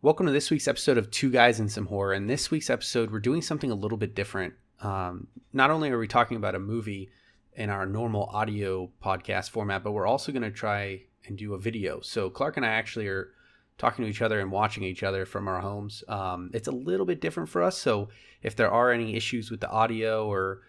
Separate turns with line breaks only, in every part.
Welcome to this week's episode of Two Guys and Some Horror. In this week's episode, we're doing something a little bit different. Not only are we talking about a movie in our normal audio podcast format, but we're also going to try and do a video. So Clark and I actually are talking to each other and watching each other from our homes. It's a little bit different for us. So if there are any issues with the audio or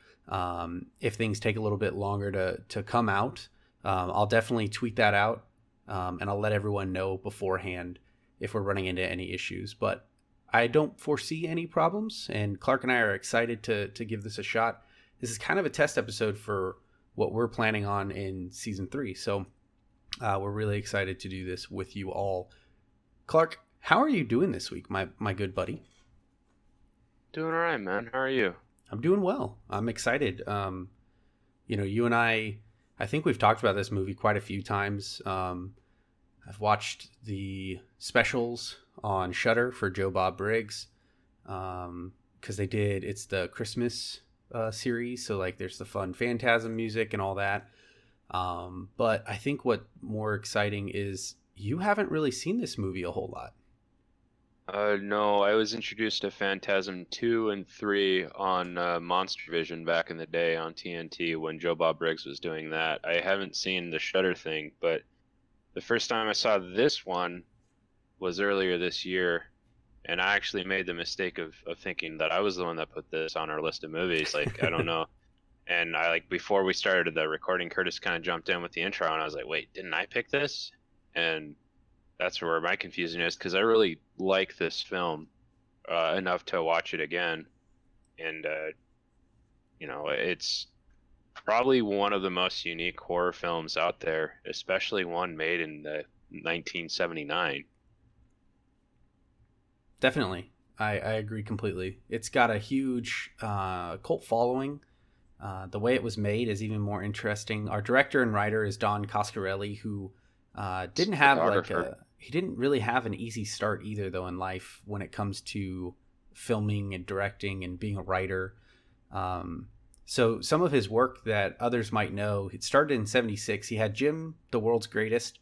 if things take a little bit longer to come out, I'll definitely tweet that out and I'll let everyone know beforehand if we're running into any issues. But I don't foresee any problems, and Clark and I are excited to give this a shot. This is kind of a test episode for what we're planning on in season 3. So we're really excited to do this with you all. Clark, how are you doing this week, my good buddy?
Doing all right, man. How are you?
I'm doing well. I'm excited. You and I think we've talked about this movie quite a few times. I've watched the specials on Shudder for Joe Bob Briggs because it's the Christmas series. So like there's the fun Phantasm music and all that. But I think what more exciting is you haven't really seen this movie a whole lot.
No, I was introduced to Phantasm 2 and 3 on Monster Vision back in the day on TNT when Joe Bob Briggs was doing that. I haven't seen the Shudder thing, but the first time I saw this one was earlier this year, and I actually made the mistake of thinking that I was the one that put this on our list of movies. Like, I don't know. And before we started the recording, Curtis kind of jumped in with the intro, and I was like, wait, didn't I pick this? And that's where my confusion is, because I really like this film enough to watch it again. And, it's probably one of the most unique horror films out there, especially one made in 1979.
Definitely. I agree completely. It's got a huge cult following. The way it was made is even more interesting. Our director and writer is Don Coscarelli, who didn't really have an easy start either, though, in life when it comes to filming and directing and being a writer. So some of his work that others might know, it started in 76. He had Jim, the World's Greatest,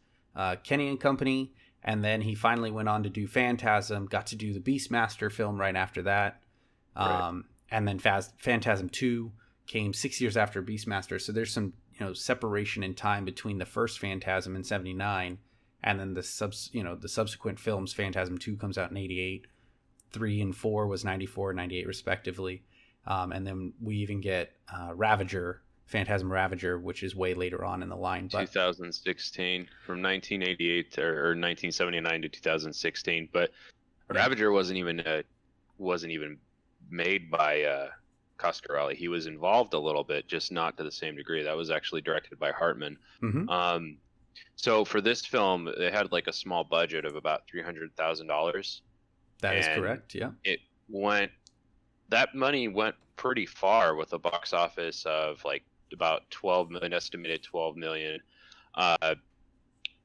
Kenny and Company, and then he finally went on to do Phantasm, got to do the Beastmaster film right after that.
Right.
And then Phantasm 2 came 6 years after Beastmaster. So there's some, separation in time between the first Phantasm in 79 and then the subsequent films. Phantasm 2 comes out in 88. 3 and 4 was 94 and 98 respectively. And then we even get Ravager, Phantasm Ravager, which is way later on in the line. But
2016, from 1988 or 1979 to 2016. But Ravager wasn't even made by Coscarelli. He was involved a little bit, just not to the same degree. That was actually directed by Hartman.
Mm-hmm.
So for this film, they had like a small budget of about $300,000.
That is correct. Yeah.
That money went pretty far with a box office of like about 12 million, estimated 12 million.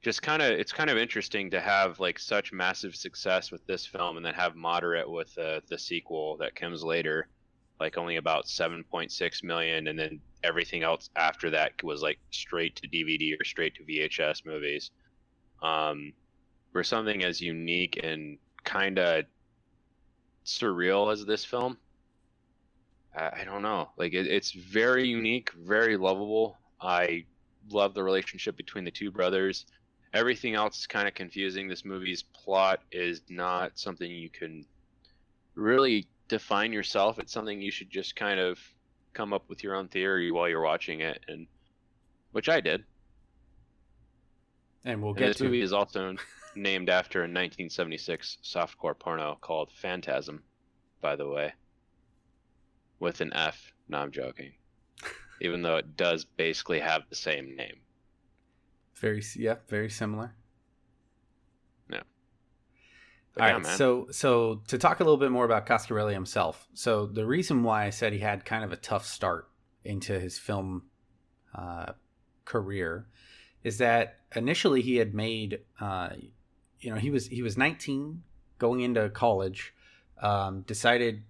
It's kind of interesting to have like such massive success with this film and then have moderate with the sequel that comes later, like only about 7.6 million, and then everything else after that was like straight to DVD or straight to VHS movies. For something as unique and kind of surreal as this film, I don't know. Like it's very unique, very lovable. I love the relationship between the two brothers. Everything else is kind of confusing. This movie's plot is not something you can really define yourself. It's something you should just kind of come up with your own theory while you're watching it, and which I did.
And
This movie is also named after a 1976 softcore porno called Phantasm, by the way. With an F. No, I'm joking. Even though it does basically have the same name.
Very similar.
Yeah.
All right, so to talk a little bit more about Coscarelli himself. So the reason why I said he had kind of a tough start into his film career is that initially he had made, he was 19 going into college, decided,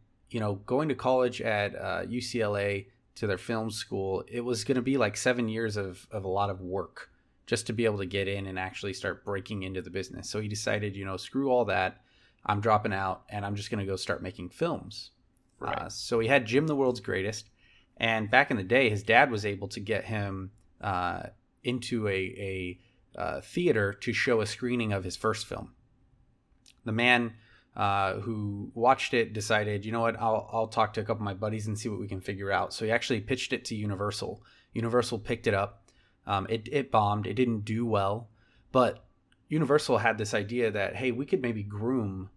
going to college at UCLA to their film school, it was going to be like 7 years of a lot of work just to be able to get in and actually start breaking into the business. So he decided, screw all that. I'm dropping out and I'm just going to go start making films.
Right.
So he had Jim the World's Greatest. And back in the day, his dad was able to get him into a theater to show a screening of his first film. The man who watched it decided, you know what, I'll talk to a couple of my buddies and see what we can figure out. So he actually pitched it to Universal. Universal picked it up. It bombed. It didn't do well. But Universal had this idea that, hey, we could maybe groom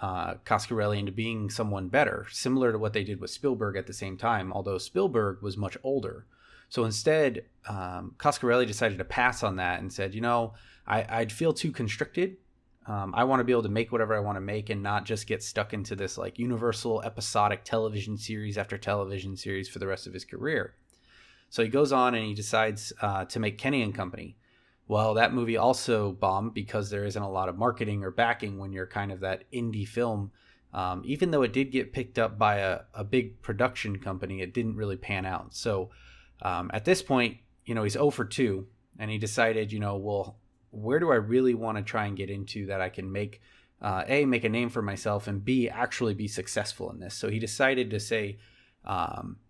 Coscarelli into being someone better, similar to what they did with Spielberg at the same time, although Spielberg was much older. So instead, Coscarelli decided to pass on that and said, you know, I'd feel too constricted. I want to be able to make whatever I want to make and not just get stuck into this like Universal episodic television series after television series for the rest of his career. So he goes on and he decides to make Kenny and Company. Well, that movie also bombed because there isn't a lot of marketing or backing when you're kind of that indie film. Even though it did get picked up by a big production company, it didn't really pan out. So at this point, you know, he's 0 for 2, and he decided, you know, well, where do I really want to try and get into that I can make, A, make a name for myself, and B, actually be successful in this. So he decided to say,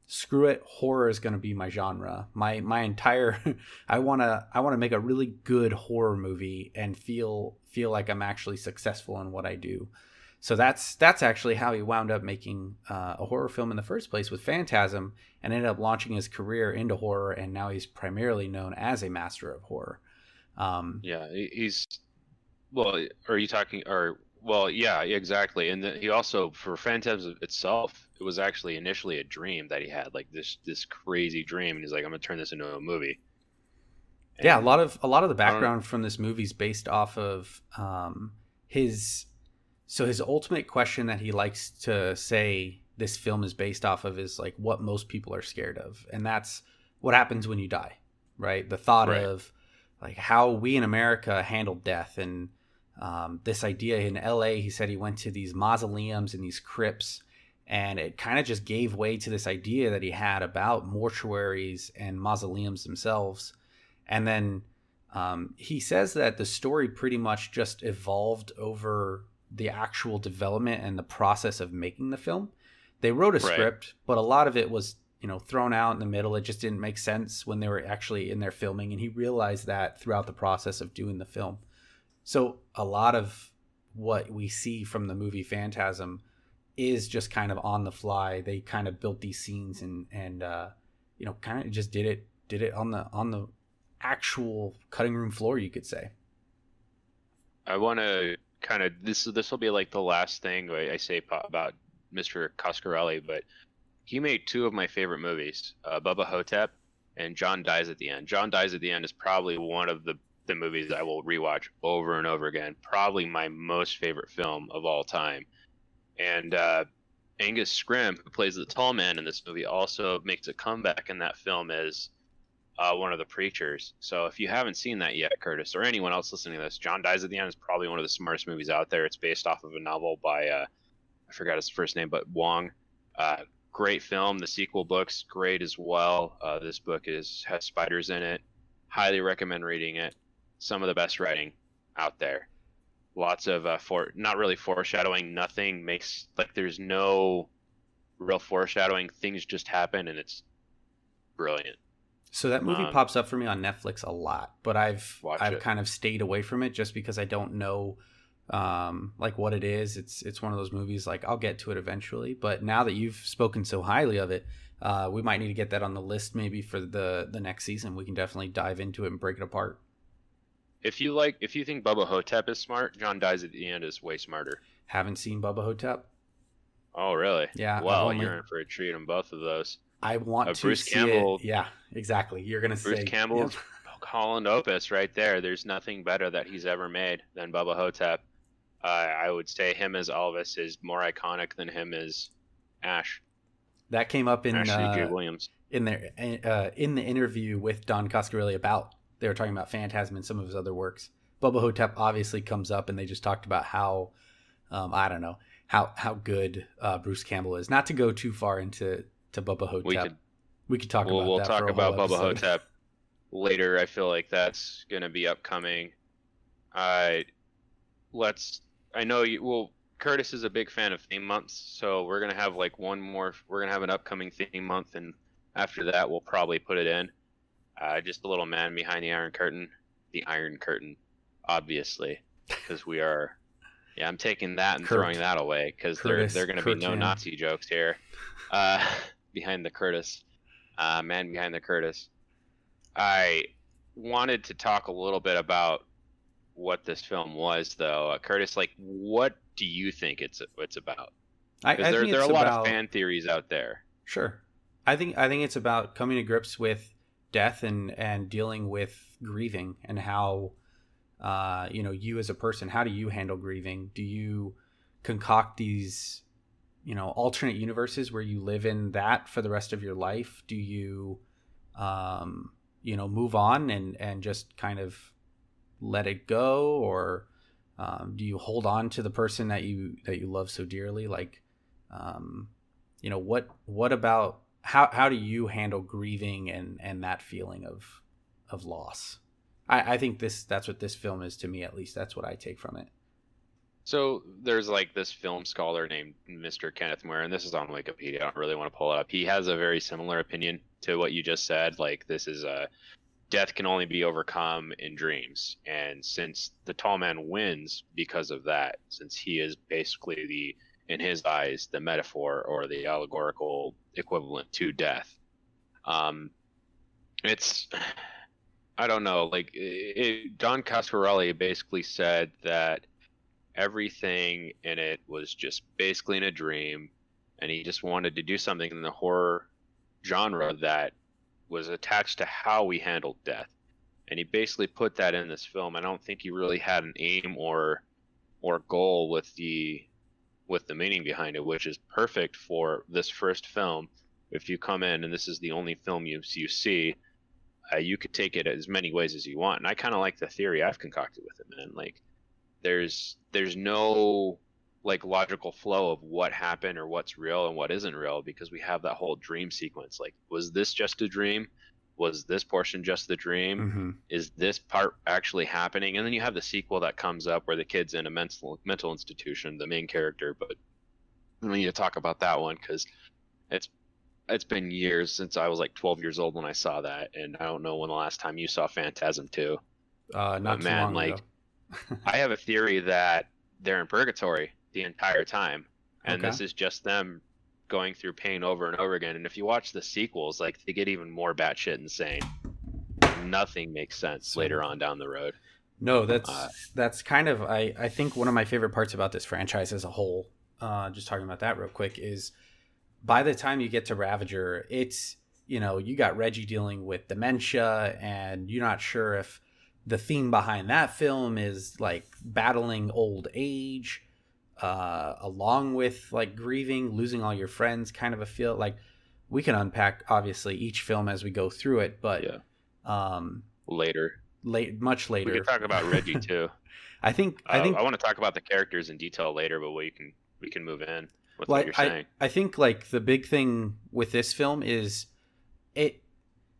screw it, horror is going to be my genre. My entire I want to make a really good horror movie and feel like I'm actually successful in what I do. So that's actually how he wound up making a horror film in the first place with Phantasm, and ended up launching his career into horror, and now he's primarily known as a master of horror.
Yeah, he's well. Are you talking? Or well, yeah, exactly. And he also, for Phantasm itself, it was actually initially a dream that he had, like this crazy dream, and he's like, I'm gonna turn this into a movie.
Yeah, a
And
lot of the
I don't.
background from this movie is based off of his. So his ultimate question that he likes to say this film is based off of is like what most people are scared of, and that's what happens when you die, right? The thought
Right.
of like how we in America handle death, and this idea in LA, he said he went to these mausoleums and these crypts, and it kind of just gave way to this idea that he had about mortuaries and mausoleums themselves. And then he says that the story pretty much just evolved over the actual development and the process of making the film. They wrote a
Right.
script, but a lot of it was, you know, thrown out in the middle. It just didn't make sense when they were actually in there filming, and he realized that throughout the process of doing the film. So a lot of what we see from the movie Phantasm is just kind of on the fly. They kind of built these scenes and you know, kind of just did it on the actual cutting room floor, you could say.
I want to kind of this will be like the last thing I say about Mr. Coscarelli, but he made two of my favorite movies, Bubba Hotep and John Dies at the End. John Dies at the End is probably one of the movies I will rewatch over and over again. Probably my most favorite film of all time. And Angus Scrimm, who plays the tall man in this movie, also makes a comeback in that film as one of the preachers. So if you haven't seen that yet, Curtis, or anyone else listening to this, John Dies at the End is probably one of the smartest movies out there. It's based off of a novel by I forgot his first name, but Wong. Great film. The sequel book's great as well. This book has spiders in it. Highly recommend reading it. Some of the best writing out there. Lots of not really foreshadowing. Nothing makes like there's no real foreshadowing. Things just happen, and it's brilliant.
So that movie
Um,
pops up for me on Netflix a lot, but
Watch
I've
it.
kind of stayed away from it just because I don't know like what it is. It's one of those movies like I'll get to it eventually, but now that you've spoken so highly of it, we might need to get that on the list maybe for the next season. We can definitely dive into it and break it apart.
If you think Bubba Hotep is smart, John Dies at the End is way smarter.
Haven't seen Bubba Hotep.
Oh, really?
Yeah, I've
Well,
only
you're in for a treat on both of those.
I want to
Bruce
see it.
Campbell,
Yeah, exactly. You're gonna
Bruce
say, yep.
Campbell's Holland Opus right there. There's nothing better that he's ever made than Bubba Hotep. I would say him as Elvis is more iconic than him as Ash.
That came up
Ashley J. Williams.
in the interview with Don Coscarelli about they were talking about Phantasm and some of his other works. Bubba Hotep obviously comes up, and they just talked about how I don't know how good Bruce Campbell is. Not to go too far into Bubba Hotep, we could talk about
We'll
that
talk
for a whole
about Bubba
episode.
Hotep later. I feel like that's gonna be upcoming. I let's. I know you. Well, Curtis is a big fan of theme months, so we're gonna have like one more. We're gonna have an upcoming theme month, and after that, we'll probably put it in. Just a little man behind the Iron Curtain, obviously, because we are. Yeah, I'm taking that and throwing
Kurt,
that away because they're gonna be no
Kurtan.
Nazi jokes here. Uh, behind the Curtis, man behind the Curtis. I wanted to talk a little bit about what this film was, though. Curtis, like, what do you think it's about? Because
I think
there are
it's
a lot of
about
fan theories out there.
sure. I think it's about coming to grips with death and dealing with grieving and how you as a person, how do you handle grieving? Do you concoct these alternate universes where you live in that for the rest of your life? Do you move on and just kind of let it go, or do you hold on to the person that you love so dearly? Like, what about how do you handle grieving and that feeling of loss? I think that's what this film is to me, at least. That's what I take from it.
So there's like this film scholar named Mr. Kenneth Moore, and this is on Wikipedia. I don't really want to pull it up. He has a very similar opinion to what you just said. Like, this is a death can only be overcome in dreams, and since the tall man wins because of that, since he is basically in his eyes, the metaphor or the allegorical equivalent to death. Um, it's I don't know. Like, Don Coscarelli basically said that everything in it was just basically in a dream, and he just wanted to do something in the horror genre that was attached to how we handled death. And he basically put that in this film. I don't think he really had an aim or goal with the meaning behind it, which is perfect for this first film. If you come in and this is the only film you see, you could take it as many ways as you want. And I kind of like the theory I've concocted with it, man. Like, there's no like logical flow of what happened or what's real and what isn't real, because we have that whole dream sequence. Like, was this just a dream? Was this portion just the dream?
Mm-hmm.
Is this part actually happening? And then you have the sequel that comes up where the kid's in a mental institution, the main character. But we need to talk about that one because it's it's been years since I was like 12 years old when I saw that, and I don't know when the last time you saw Phantasm 2. But
Not too
man,
long ago.
like, I have a theory that they're in purgatory the entire time, and
Okay.
this is just them going through pain over and over again. And if you watch the sequels, like, they get even more batshit insane. Nothing makes sense
So
later on down the road.
no,
Uh,
that's kind of I think one of my favorite parts about this franchise as a whole. Just talking about that real quick is by the time you get to Ravager, it's you got Reggie dealing with dementia, and you're not sure if the theme behind that film is like battling old age, along with like grieving, losing all your friends, kind of a feel. Like, we can unpack obviously each film as we go through it, but
yeah,
um,
later
much
we could
later.
talk about Reggie too.
I think I think
I want to talk about the characters in detail later, but we can move in with what
well,
you're
I
saying.
I think like the big thing with this film is it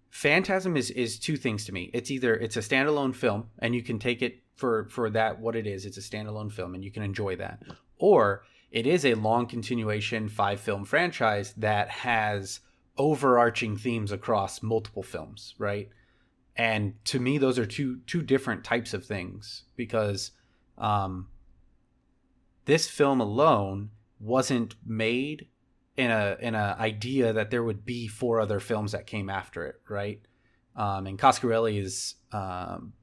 Phantasm is two things to me. It's either it's a standalone film and you can take it for that what it is. It's a standalone film and you can enjoy that. Or it is a long continuation 5-film franchise that has overarching themes across multiple films, right? And to me those are two different types of things, because um this film alone wasn't made in a idea that there would be 4 other films that came after it, right? And Coscarelli is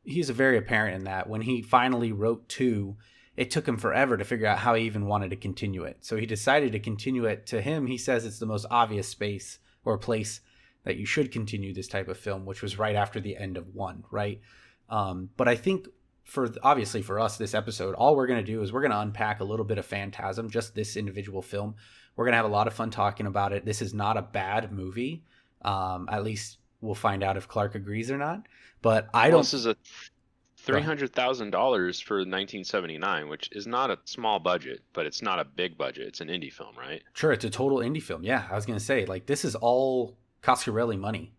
he's a very apparent in that when he finally wrote 2, it took him forever to figure out how he even wanted to continue it. So he decided to continue it. To him, he says it's the most obvious space or place that you should continue this type of film, which was right after the end of 1, right? But I think obviously for us this episode, all we're going to do is we're going to unpack a little bit of Phantasm, just this individual film. We're going to have a lot of fun talking about it. This is not a bad movie. At least we'll find out if Clark agrees or not. But I
Well,
don't.
this is a
Go ahead.
$300,000 for 1979, which is not a small budget, but it's not a big budget. It's an indie film, right?
Sure, it's a total indie film. Yeah, I was going to say, like, this is all Coscarelli money.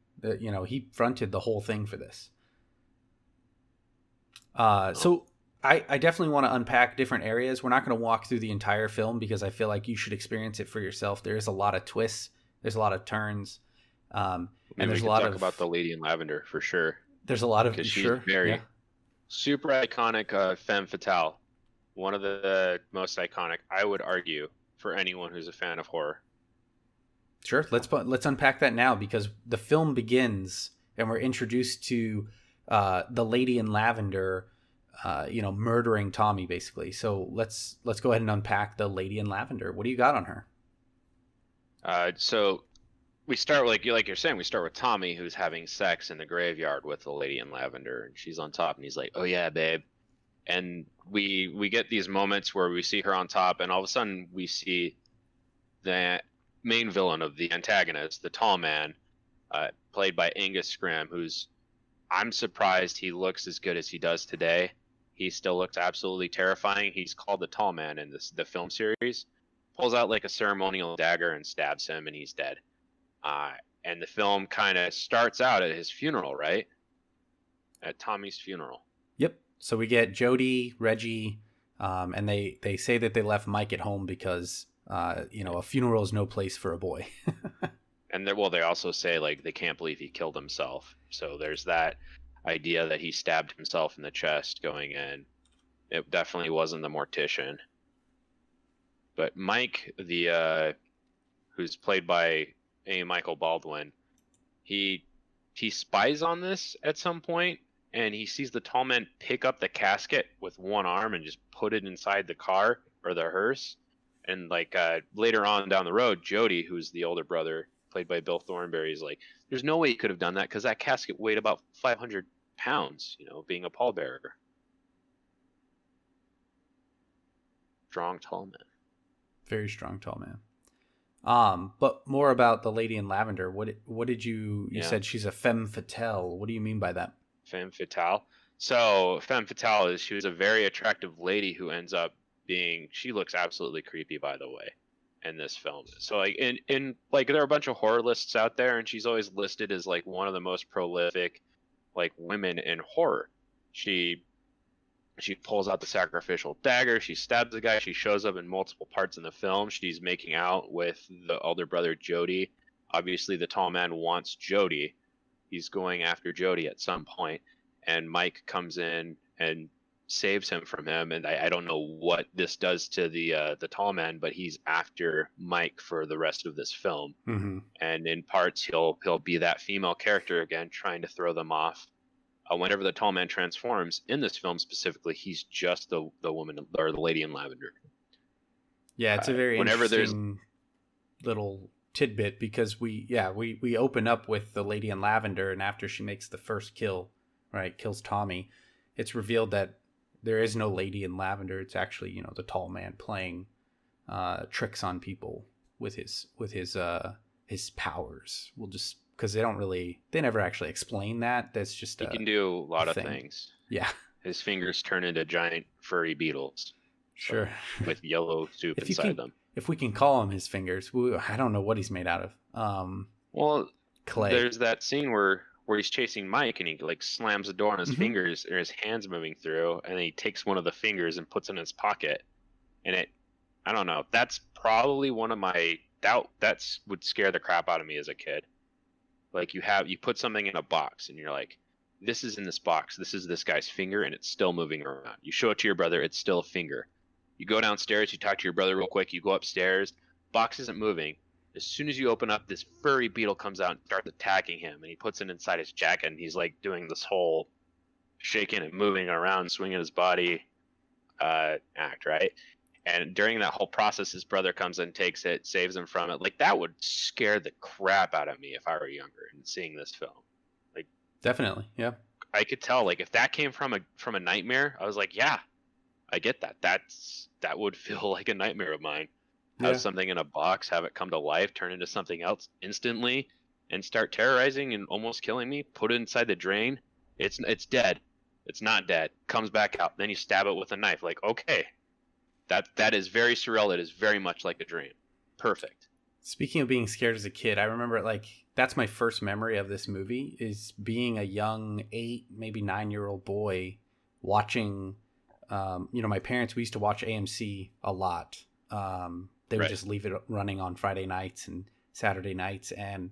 He fronted the whole thing for this.
Oh,
So I definitely want to unpack different areas. We're not going to walk through the entire film because I feel like you should experience it for yourself. There's a lot of twists. There's a lot of turns. And
Maybe we
there's a
could
lot
talk about
of,
the Lady in Lavender for sure,
there's a lot of,
because she's
sure. Yeah.
very super iconic femme fatale. One of the most iconic, I would argue, for anyone who's a fan of horror.
Sure. Let's unpack that now because the film begins and we're introduced to the Lady in Lavender, murdering Tommy basically. So let's go ahead and unpack the Lady in Lavender. What do you got on her?
So we start like you're saying, we start with Tommy, who's having sex in the graveyard with the Lady in Lavender, and she's on top, and he's like, "Oh yeah, babe." And we get these moments where we see her on top, and all of a sudden we see the main villain of the antagonist, the tall man, played by Angus Scrimm, who's, I'm surprised he looks as good as he does today. He still looks absolutely terrifying. He's called the Tall Man in the film series. Pulls out like a ceremonial dagger and stabs him, and he's dead. Uh, and the film kind of starts out at his funeral, right? At Tommy's funeral.
Yep. So we get Jody, Reggie, and they say that they left Mike at home because a funeral is no place for a boy.
And they also say like they can't believe he killed himself. So there's that idea that he stabbed himself in the chest going in. It definitely wasn't the mortician. But Mike, the who's played by A. Michael Baldwin, he spies on this at some point, and he sees the tall man pick up the casket with one arm and just put it inside the car or the hearse. And like later on down the road, Jody, who's the older brother, played by Bill Thornberry, is like, "There's no way he could have done that because that casket weighed about 500 pounds. Being a pallbearer." Strong tall man.
Very strong, tall man. But more about the Lady in Lavender. What did you said she's a femme fatale. What do you mean by that?
Femme fatale. So femme fatale is she was a very attractive lady who ends up being, she looks absolutely creepy, by the way, in this film. So like in like there are a bunch of horror lists out there, and she's always listed as like one of the most prolific like women in horror. She pulls out the sacrificial dagger. She stabs the guy. She shows up in multiple parts in the film. She's making out with the older brother, Jody. Obviously, the tall man wants Jody. He's going after Jody at some point, and Mike comes in and saves him from him. And I don't know what this does to the tall man, but he's after Mike for the rest of this film.
Mm-hmm.
And in parts, he'll be that female character again, trying to throw them off. Whenever the tall man transforms in this film specifically, he's just the woman or the Lady in Lavender.
Yeah, it's a very interesting little tidbit because we open up with the Lady in Lavender, and after she makes the first kill, right, kills Tommy, it's revealed that there is no Lady in Lavender. It's actually the tall man playing tricks on people with his powers. We'll just, because they never actually explain that. That's just
he can do a lot of
thing.
things.
Yeah,
his fingers turn into giant furry beetles.
Sure,
with yellow soup inside them.
If we can call him his fingers, I don't know what he's made out of.
Well,
clay.
There's that scene where he's chasing Mike, and he like slams the door on his fingers, or his hands moving through, and then he takes one of the fingers and puts it in his pocket. And I don't know. That's probably one of my that would scare the crap out of me as a kid. Like you put something in a box, and you're like, this is in this box. This is this guy's finger, and it's still moving around. You show it to your brother, it's still a finger. You go downstairs, you talk to your brother real quick, you go upstairs, box isn't moving. As soon as you open up, this furry beetle comes out and starts attacking him, and he puts it inside his jacket, and he's like doing this whole shaking and moving around, swinging his body act, right? And during that whole process, his brother comes and takes it, saves him from it. Like, that would scare the crap out of me if I were younger and seeing this film. Like,
definitely, yeah.
I could tell, like, if that came from a nightmare, I was like, yeah, I get that. That would feel like a nightmare of mine. Have something in a box, have it come to life, turn into something else instantly, and start terrorizing and almost killing me. Put it inside the drain. It's dead. It's not dead. Comes back out. Then you stab it with a knife. Like, okay. That is very surreal. That is very much like a dream. Perfect.
Speaking of being scared as a kid, I remember that's my first memory of this movie is being a young 8, maybe 9-year-old boy watching my parents, we used to watch AMC a lot. They would
Right.
just leave it running on Friday nights and Saturday nights. And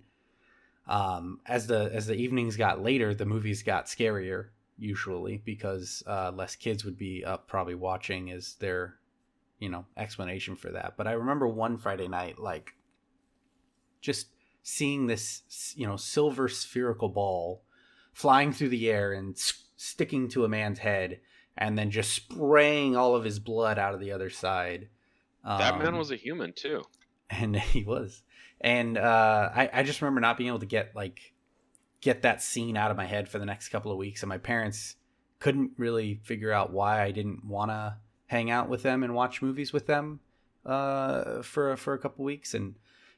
as the evenings got later, the movies got scarier usually because less kids would be up probably watching is their, explanation for that. But I remember one Friday night, like just seeing this, silver spherical ball flying through the air and sticking to a man's head and then just spraying all of his blood out of the other side.
That man
Um,
was a human too.
and he was. And I just remember not being able to get that scene out of my head for the next couple of weeks. And my parents couldn't really figure out why I didn't want to hang out with them and watch movies with them for a couple of weeks. And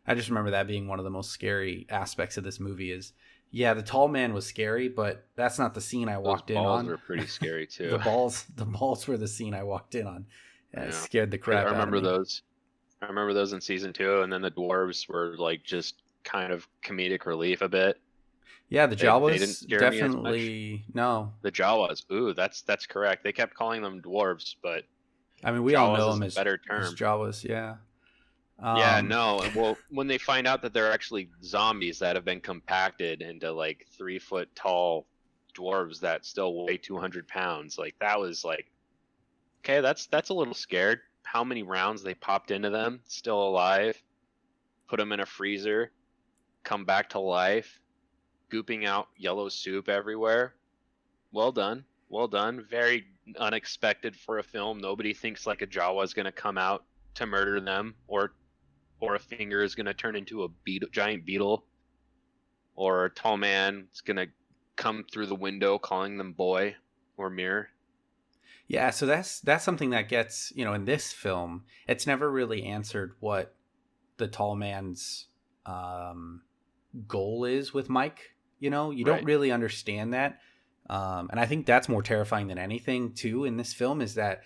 I just remember that being one of the most scary aspects of this movie is, yeah, the tall man was scary, but that's not the scene I
Those
walked in
balls
on.
were pretty scary too.
The balls were the scene I walked in on. It
Yeah.
scared the
I
crap out of
remember
me.
those. I remember those in season 2, and then the dwarves were like just kind of comedic relief a bit.
Yeah, the
They didn't
Jawas
scare me as much.
definitely no.
The Jawas, ooh, that's correct. They kept calling them dwarves, but
I mean, we all
Jawas
know
is
them
a better
as
term.
Jawas, yeah.
Yeah,
Um,
no. Well, when they find out that they're actually zombies that have been compacted into like 3 foot tall dwarves that still weigh 200 pounds, like that was like, okay, that's a little scared. How many rounds they popped into them, still alive, put them in a freezer, come back to life, gooping out yellow soup everywhere. Well done. Well done. Very unexpected for a film. Nobody thinks like a Jawa is going to come out to murder them, or a finger is going to turn into a giant beetle, or a tall man is going to come through the window calling them boy or mirror.
yeah, so that's something that gets, in this film, it's never really answered what the tall man's um, goal is with Mike. You don't
Right.
really understand that. And I think that's more terrifying than anything, too, in this film is that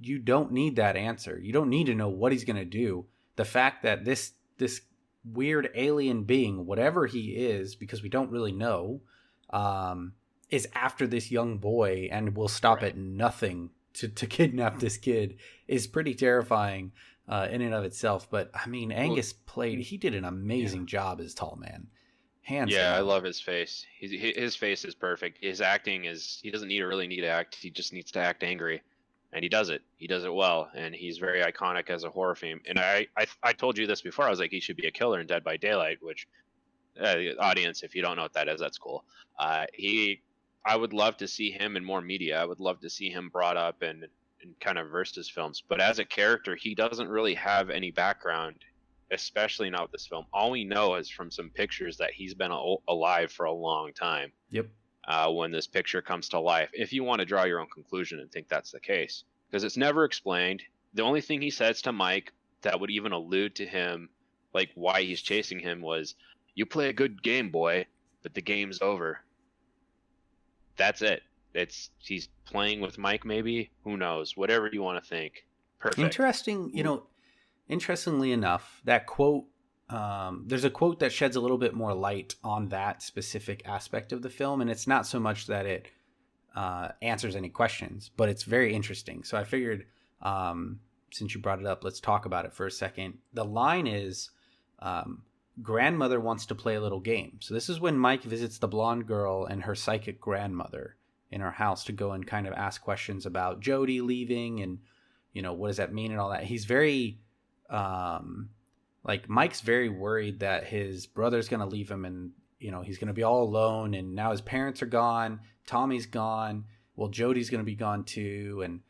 you don't need that answer. You don't need to know what he's going to do. The fact that this weird alien being, whatever he is, because we don't really know, um, is after this young boy and will stop
Right.
at nothing to kidnap this kid is pretty terrifying in and of itself. But I mean,
Well,
he did an
yeah.
amazing job as Tall Man, hands
Yeah, I
down.
love his face. His face is perfect. His acting is, he doesn't really need to act. He just needs to act angry, and he does it. He does it well, and he's very iconic as a horror film. And I told you this before. I was like, he should be a killer in Dead by Daylight. Which, audience, if you don't know what that is, that's cool. He, I would love to see him in more media. I would love to see him brought up in kind of versus films. But as a character, he doesn't really have any background, especially not with this film. All we know is from some pictures that he's been alive for a long time.
Yep.
When this picture comes to life, if you want to draw your own conclusion and think that's the case, because it's never explained. The only thing he says to Mike that would even allude to him, like why he's chasing him, was, "You play a good game, boy, but the game's over." That's it. It's he's playing with Mike, maybe. Who knows? Whatever you want to think. Perfect.
Interesting, interestingly enough, that quote, there's a quote that sheds a little bit more light on that specific aspect of the film, and it's not so much that it answers any questions, but it's very interesting. So I figured, since you brought it up, let's talk about it for a second. The line is, um, grandmother wants to play a little game. So this is when Mike visits the blonde girl and her psychic grandmother in her house to go and kind of ask questions about Jody leaving and, what does that mean and all that. He's very, like Mike's very worried that his brother's going to leave him and, he's going to be all alone. And now his parents are gone. Tommy's gone. Well, Jody's going to be gone too. And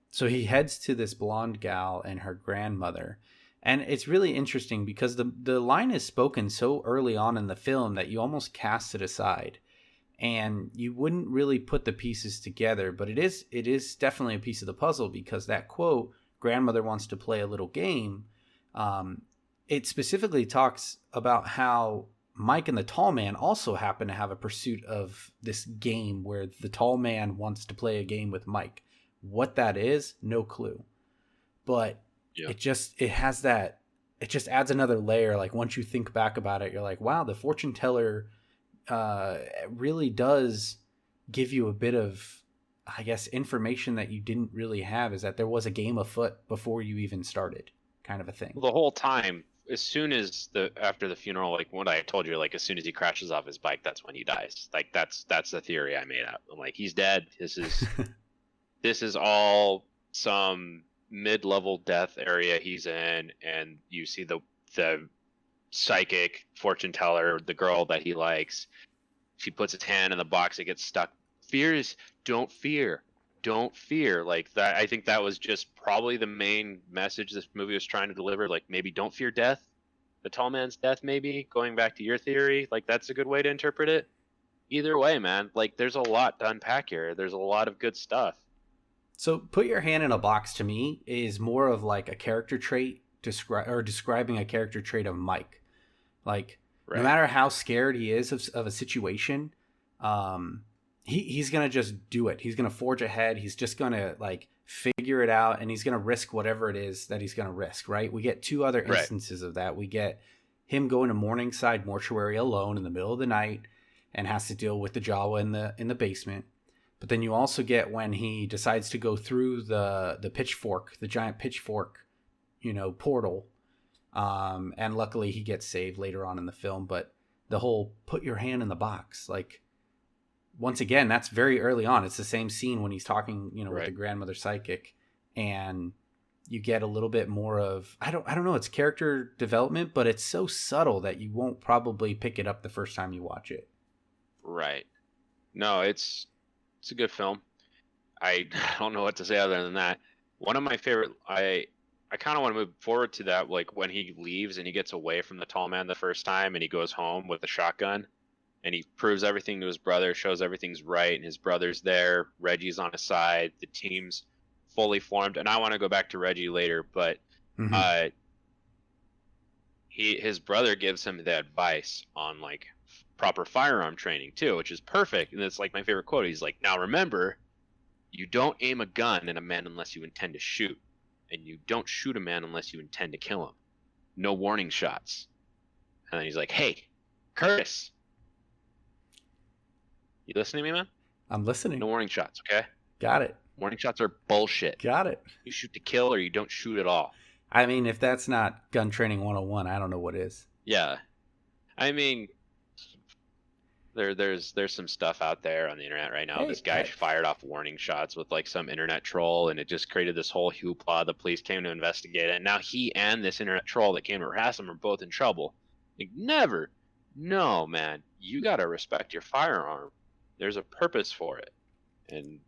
so he heads to this blonde gal and her grandmother. And it's really interesting because the line is spoken so early on in the film that you almost cast it aside. And you wouldn't really put the pieces together, but it is definitely a piece of the puzzle because that quote, grandmother wants to play a little game, um, it specifically talks about how Mike and the tall man also happen to have a pursuit of this game where the tall man wants to play a game with Mike. What that is, no clue. But
Yeah.
it just adds another layer. Like once you think back about it, you're like, wow, the fortune teller really does give you a bit of I guess, information that you didn't really have, is that there was a game afoot before you even started, kind of a thing.
The whole time, as soon as after the funeral, like what I told you, like as soon as he crashes off his bike, that's when he dies. Like that's the theory I made up. I'm like, he's dead. This is all some mid-level death area he's in, and you see the psychic fortune teller, the girl that he likes. She puts its hand in the box, it gets stuck. Don't fear, don't fear. Like that, I think that was just probably the main message this movie was trying to deliver. Like maybe don't fear death, the tall man's death. Maybe going back to your theory, like that's a good way to interpret it. Either way, man, like there's a lot to unpack here. There's a lot of good stuff.
So put your hand in a box to me is more of like a character trait describing a character trait of Mike. Like no
Right.
matter how scared he is of a situation, he's gonna just do it. He's gonna forge ahead. He's just gonna like figure it out, and he's gonna risk whatever it is that he's gonna risk. Right? We get two other
Right.
instances of that. We get him going to Morningside Mortuary alone in the middle of the night, and has to deal with the Jawa in the basement. But then you also get when he decides to go through the pitchfork, the giant pitchfork, portal. And luckily he gets saved later on in the film. But the whole put your hand in the box, like once again, that's very early on. It's the same scene when he's talking, with
Right.
the grandmother psychic, and you get a little bit more of I don't know, it's character development, but it's so subtle that you won't probably pick it up the first time you watch it.
Right. No, it's a good film. I don't know what to say other than that. One of my favorite. I kind of want to move forward to that, like when he leaves and he gets away from the tall man the first time, and he goes home with a shotgun, and he proves everything to his brother, shows everything's right, and his brother's there. Reggie's on his side. The team's fully formed, and I want to go back to Reggie later, but
Mm-hmm.
uh, his brother gives him the advice on like proper firearm training too, which is perfect. And it's like my favorite quote. He's like, "Now remember, you don't aim a gun at a man unless you intend to shoot, and you don't shoot a man unless you intend to kill him. No warning shots." And then he's like, "Hey, Curtis, you listening to me, man?
I'm listening.
No warning shots, okay?
Got it.
Warning shots are bullshit.
Got it.
You shoot to kill, or you don't shoot at all."
I mean, if that's not gun training 101, I don't know what is.
Yeah, I mean, there's some stuff out there on the internet right now.
Hey,
This guy fired off warning shots with like some internet troll, and it just created this whole hoopla. The police came to investigate it, and now he and this internet troll that came to harass him are both in trouble. Like, never. No, man, you gotta respect your firearm. There's a purpose for it, and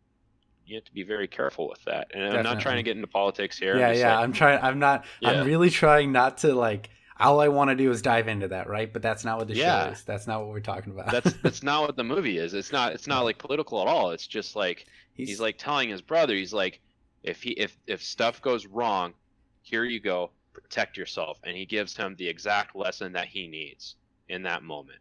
you have to be very careful with that. And I'm not trying to
Definitely.
get into politics here.
Yeah,
I'm just
yeah.
like,
I'm trying. I'm not.
yeah,
I'm really trying not to like. All I want to do is dive into that, right? But that's not what the show
yeah.
is. That's not what we're talking about.
That's not what the movie is. It's not like political at all. It's just like he's like telling his brother, he's like, if stuff goes wrong, here you go, protect yourself. And he gives him the exact lesson that he needs in that moment.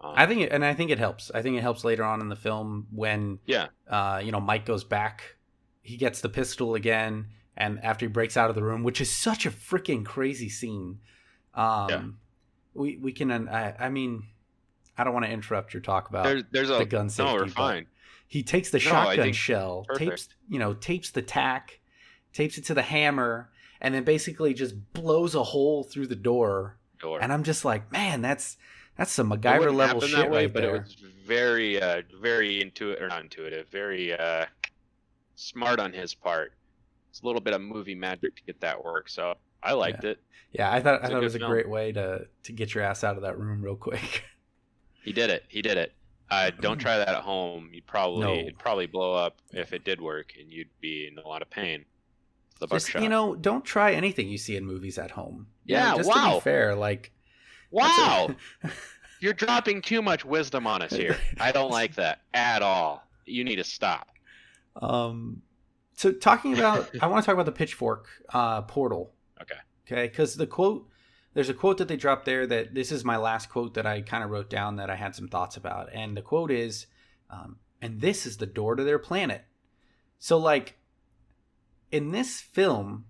I think it helps. I think it helps later on in the film when
Yeah.
Mike goes back. He gets the pistol again, and after he breaks out of the room, which is such a freaking crazy scene.
Yeah.
We can. I mean, I don't want to interrupt your talk about
There's
the
a
gun safety.
no, we're
but
fine.
he takes the
No, I
shotgun
think
shell,
perfect.
tapes the tack, tapes it to the hammer, and then basically just blows a hole through the door.
Door.
And I'm just like, man, that's some
It
MacGyver
wouldn't
level
happen
shit
that way,
right
but
there.
it was very very not intuitive, very smart on his part. It's a little bit of movie magic to get that work, so I liked it.
Yeah, I thought it
good
was a
film.
great way to get your ass out of that room real quick.
He did it. Don't try that at home.
No.
It'd probably blow up if it did work, and you'd be in a lot of pain. The
Just
buckshot.
don't try anything you see in movies at home.
Yeah,
just to
wow.
be fair, like
Wow, you're dropping too much wisdom on us here. I don't like that at all. You need to stop.
So talking about, I want to talk about the pitchfork portal. Okay, because there's a quote that they dropped there that this is my last quote that I kind of wrote down that I had some thoughts about, and the quote is, "And this is the door to their planet." So like in this film,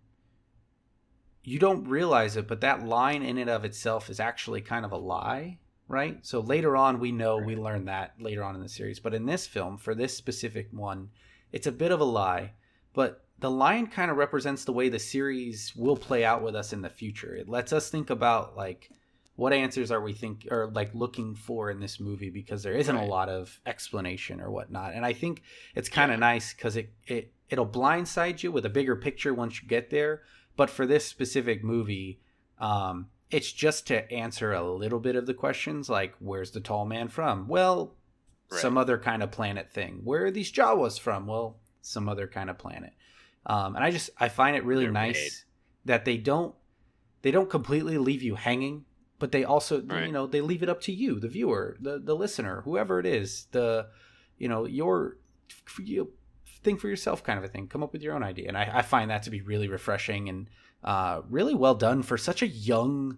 you don't realize it, but that line in and of itself is actually kind of a lie, right? So later on, we learn that later on in the series, but in this film, for this specific one, it's a bit of a lie, but the lion kind of represents the way the series will play out with us in the future. It lets us think about like what answers are we think or like looking for in this movie, because there isn't a
Right.
lot of explanation or whatnot. And I think it's kind
Yeah.
of nice because it'll blindside you with a bigger picture once you get there. But for this specific movie, it's just to answer a little bit of the questions, like where's the tall man from? Well,
Right.
some other kind of planet thing. Where are these Jawas from? Well, some other kind of planet. And I find it
Where
really
they're made.
nice that they don't completely leave you hanging, but they also,
Right.
they leave it up to you, the viewer, the listener, whoever it is, your you think for yourself kind of a thing. Come up with your own idea, and I find that to be really refreshing and really well done for such a young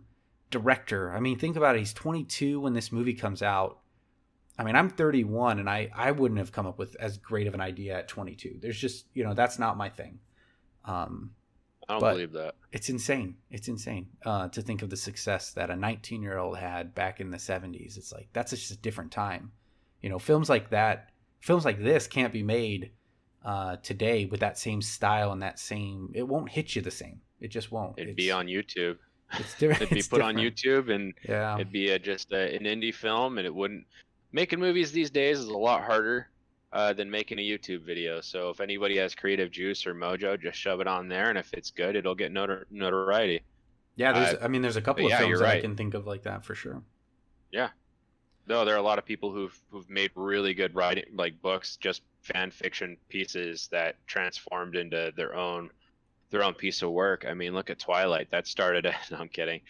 director. I mean, think about it. He's 22 when this movie comes out. I mean, I'm 31, and I wouldn't have come up with as great of an idea at 22. There's just, that's not my thing. Um,
I don't
but
believe that.
it's insane. It's insane to think of the success that a 19-year-old had back in the 70s. It's like that's just a different time. Films like that, films like this can't be made today with that same style and that same. It won't hit you the same. It just won't.
It'd be on YouTube.
It's different.
It'd be
It's
put on
different.
YouTube, and
Yeah.
it'd be an indie film, and it wouldn't. Making movies these days is a lot harder than making a YouTube video. So if anybody has creative juice or mojo, just shove it on there, and if it's good, it'll get notoriety.
Yeah.
Uh,
There's a
but
couple of
yeah,
films
you're
that I
right.
can think of like that for sure.
Yeah. No, there are a lot of people who've made really good writing, like books, just fan fiction pieces that transformed into their own piece of work. I mean, look at Twilight. That started. No, I'm kidding.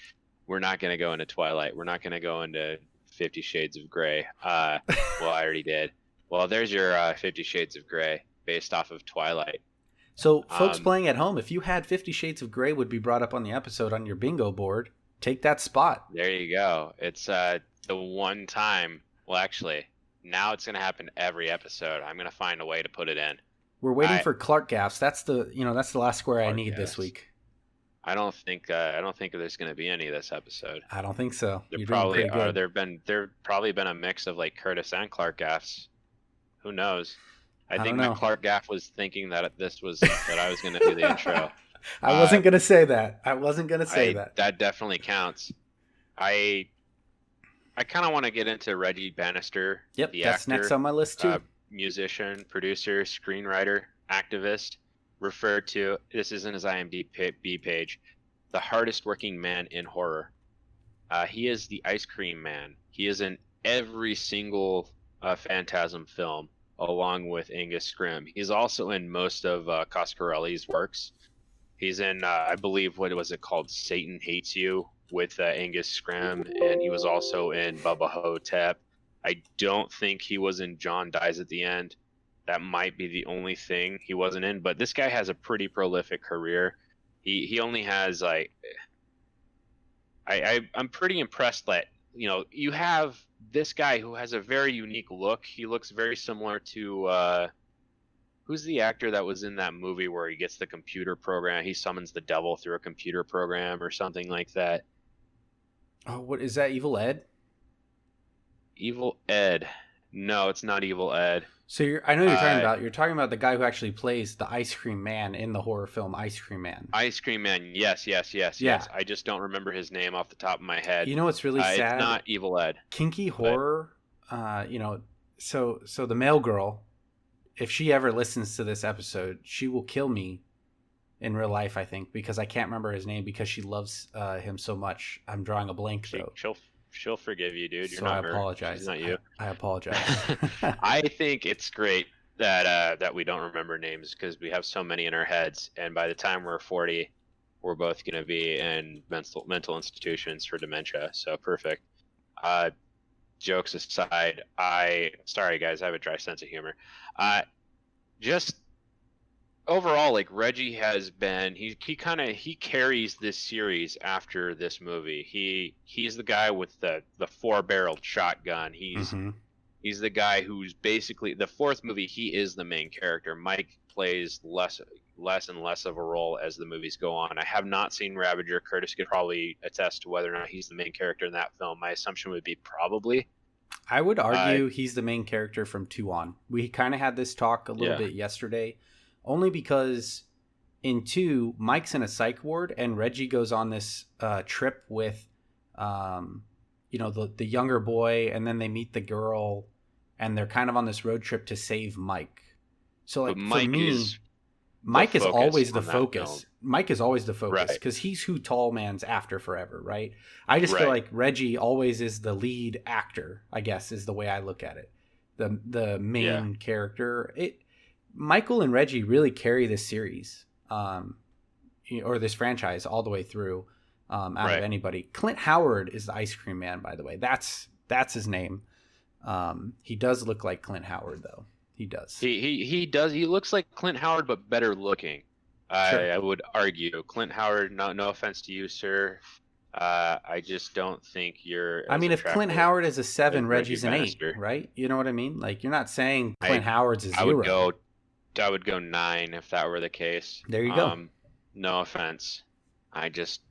We're not going to go into Twilight. We're not going to go into 50 Shades of Grey. Well, I already did. Well, there's your 50 Shades of Grey based off of Twilight.
So, folks
Um,
playing at home, if you had 50 Shades of Grey would be brought up on the episode on your bingo board, take that spot.
there you go. It's the one time. Well, actually, now it's going to happen every episode. I'm going to find a way to put it in.
We're waiting
I
for Clark gaffs. That's the last square I need this
Podcast.
week.
I don't think there's going to be any this episode.
I don't think so.
There
You're doing
probably
pretty
are.
good.
There probably been a mix of like Curtis and Clark gaffs. Who knows? I
I
think
don't
that
know.
Clark gaff was thinking that that I was going to do the intro.
I
Uh,
wasn't gonna say that. I wasn't gonna say that.
that definitely counts. I I kind of want to get into Reggie Bannister,
Yep,
the
that's next
actor,
on my list too.
musician, producer, screenwriter, activist, referred to. This is in his IMDb page. The hardest working man in horror. He is the Ice Cream Man. He is in every single Phantasm film, along with Angus Scrimm. He's also in most of Coscarelli's works. He's in, I believe, what was it called? Satan Hates You with Angus Scrimm, and he was also in Bubba Hotep. I don't think he was in John Dies at the End. That might be the only thing he wasn't in, but this guy has a pretty prolific career. He only has like I'm pretty impressed that you have this guy who has a very unique look. He looks very similar to who's the actor that was in that movie where he gets the computer program? He summons the devil through a computer program or something like that.
Oh, what is that? Evil Ed?
Evil Ed. No, it's not Evil Ed.
So I know you're talking
Uh,
about. You're talking about the guy who actually plays the Ice Cream Man in the horror film Ice Cream Man.
Ice Cream Man. Yes, yes, yes,
Yeah.
yes. I just don't remember his name off the top of my head.
You know what's really
It's
sad?
not Evil Ed.
Kinky
But
horror. So the male girl, if she ever listens to this episode, she will kill me in real life. I think because I can't remember his name because she loves him so much. I'm drawing a blank though.
she'll forgive you, dude. You're
So
not
I
her.
apologize.
She's not you.
I apologize.
I think it's great that we don't remember names because we have so many in our heads, and by the time we're 40, we're both going to be in mental institutions for dementia. So perfect. Jokes aside, sorry guys, I have a dry sense of humor. Just overall, like Reggie has been, he carries this series after this movie. He's the guy with the 4-barreled shotgun.
Mhm.
He's the guy who's basically the fourth movie. He is the main character. Mike plays less and less of a role as the movies go on. I have not seen Ravager. Curtis could probably attest to whether or not he's the main character in that film. My assumption would be probably.
I would
Uh,
argue he's the main character from 2 on. We kind of had this talk a little
yeah,
bit yesterday, only because in 2, Mike's in a psych ward and Reggie goes on this trip with, um, the younger boy, and then they meet the girl, and they're kind of on this road trip to save Mike. So,
but
like, for
Mike
me,
is the
Mike is
focus
always the
on that film.
focus. Mike is always the focus
Right,
because he's who Tall Man's after forever, right? I just feel
right,
like Reggie always is the lead actor, I guess, is the way I look at it. The
yeah,
main character. Michael and Reggie really carry this series, or this franchise all the way through, out of
right.
anybody. Clint Howard is the ice cream man, by the way. That's his name. He does look like Clint Howard, though. He does.
He does. He looks like Clint Howard, but better looking.
Sure.
I would argue Clint Howard. No offense to you, sir. I just don't think you're
I
as
mean, if Clint
attractive
Howard is a
as
7,
Reggie
Reggie's an 8,
Bannister.
right? You know what I mean? Like, you're not saying
I
Clint Howard's a
I would
0.
go I would go 9 if that were the case.
There you go.
No offense. I just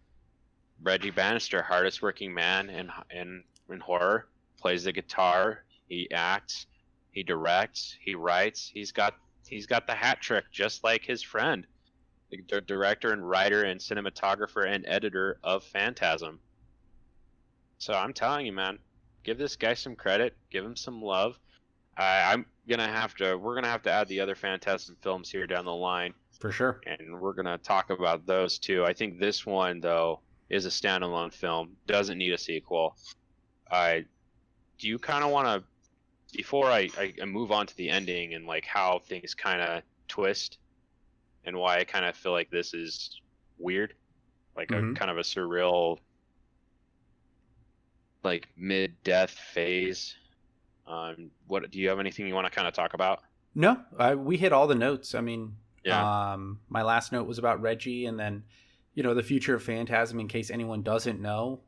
Reggie Bannister, hardest working man in horror, plays the guitar, he acts, he directs, he writes. He's got the hat trick just like his friend, the director and writer and cinematographer and editor of Phantasm. So I'm telling you, man, give this guy some credit, give him some love. We're gonna have to add the other Phantasm films here down the line,
For sure.
and we're gonna talk about those too. I think this one though is a standalone film, doesn't need a sequel. I Do you kind of want to, before I move on to the ending and like how things kind of twist and why I kind of feel like this is weird, like a
Hmm.
kind of a surreal, like mid-death phase. What do you have anything you want to kind of talk about?
No, we hit all the notes. I mean,
Yeah,
my last note was about Reggie, and then, the future of Phantasm, in case anyone doesn't know.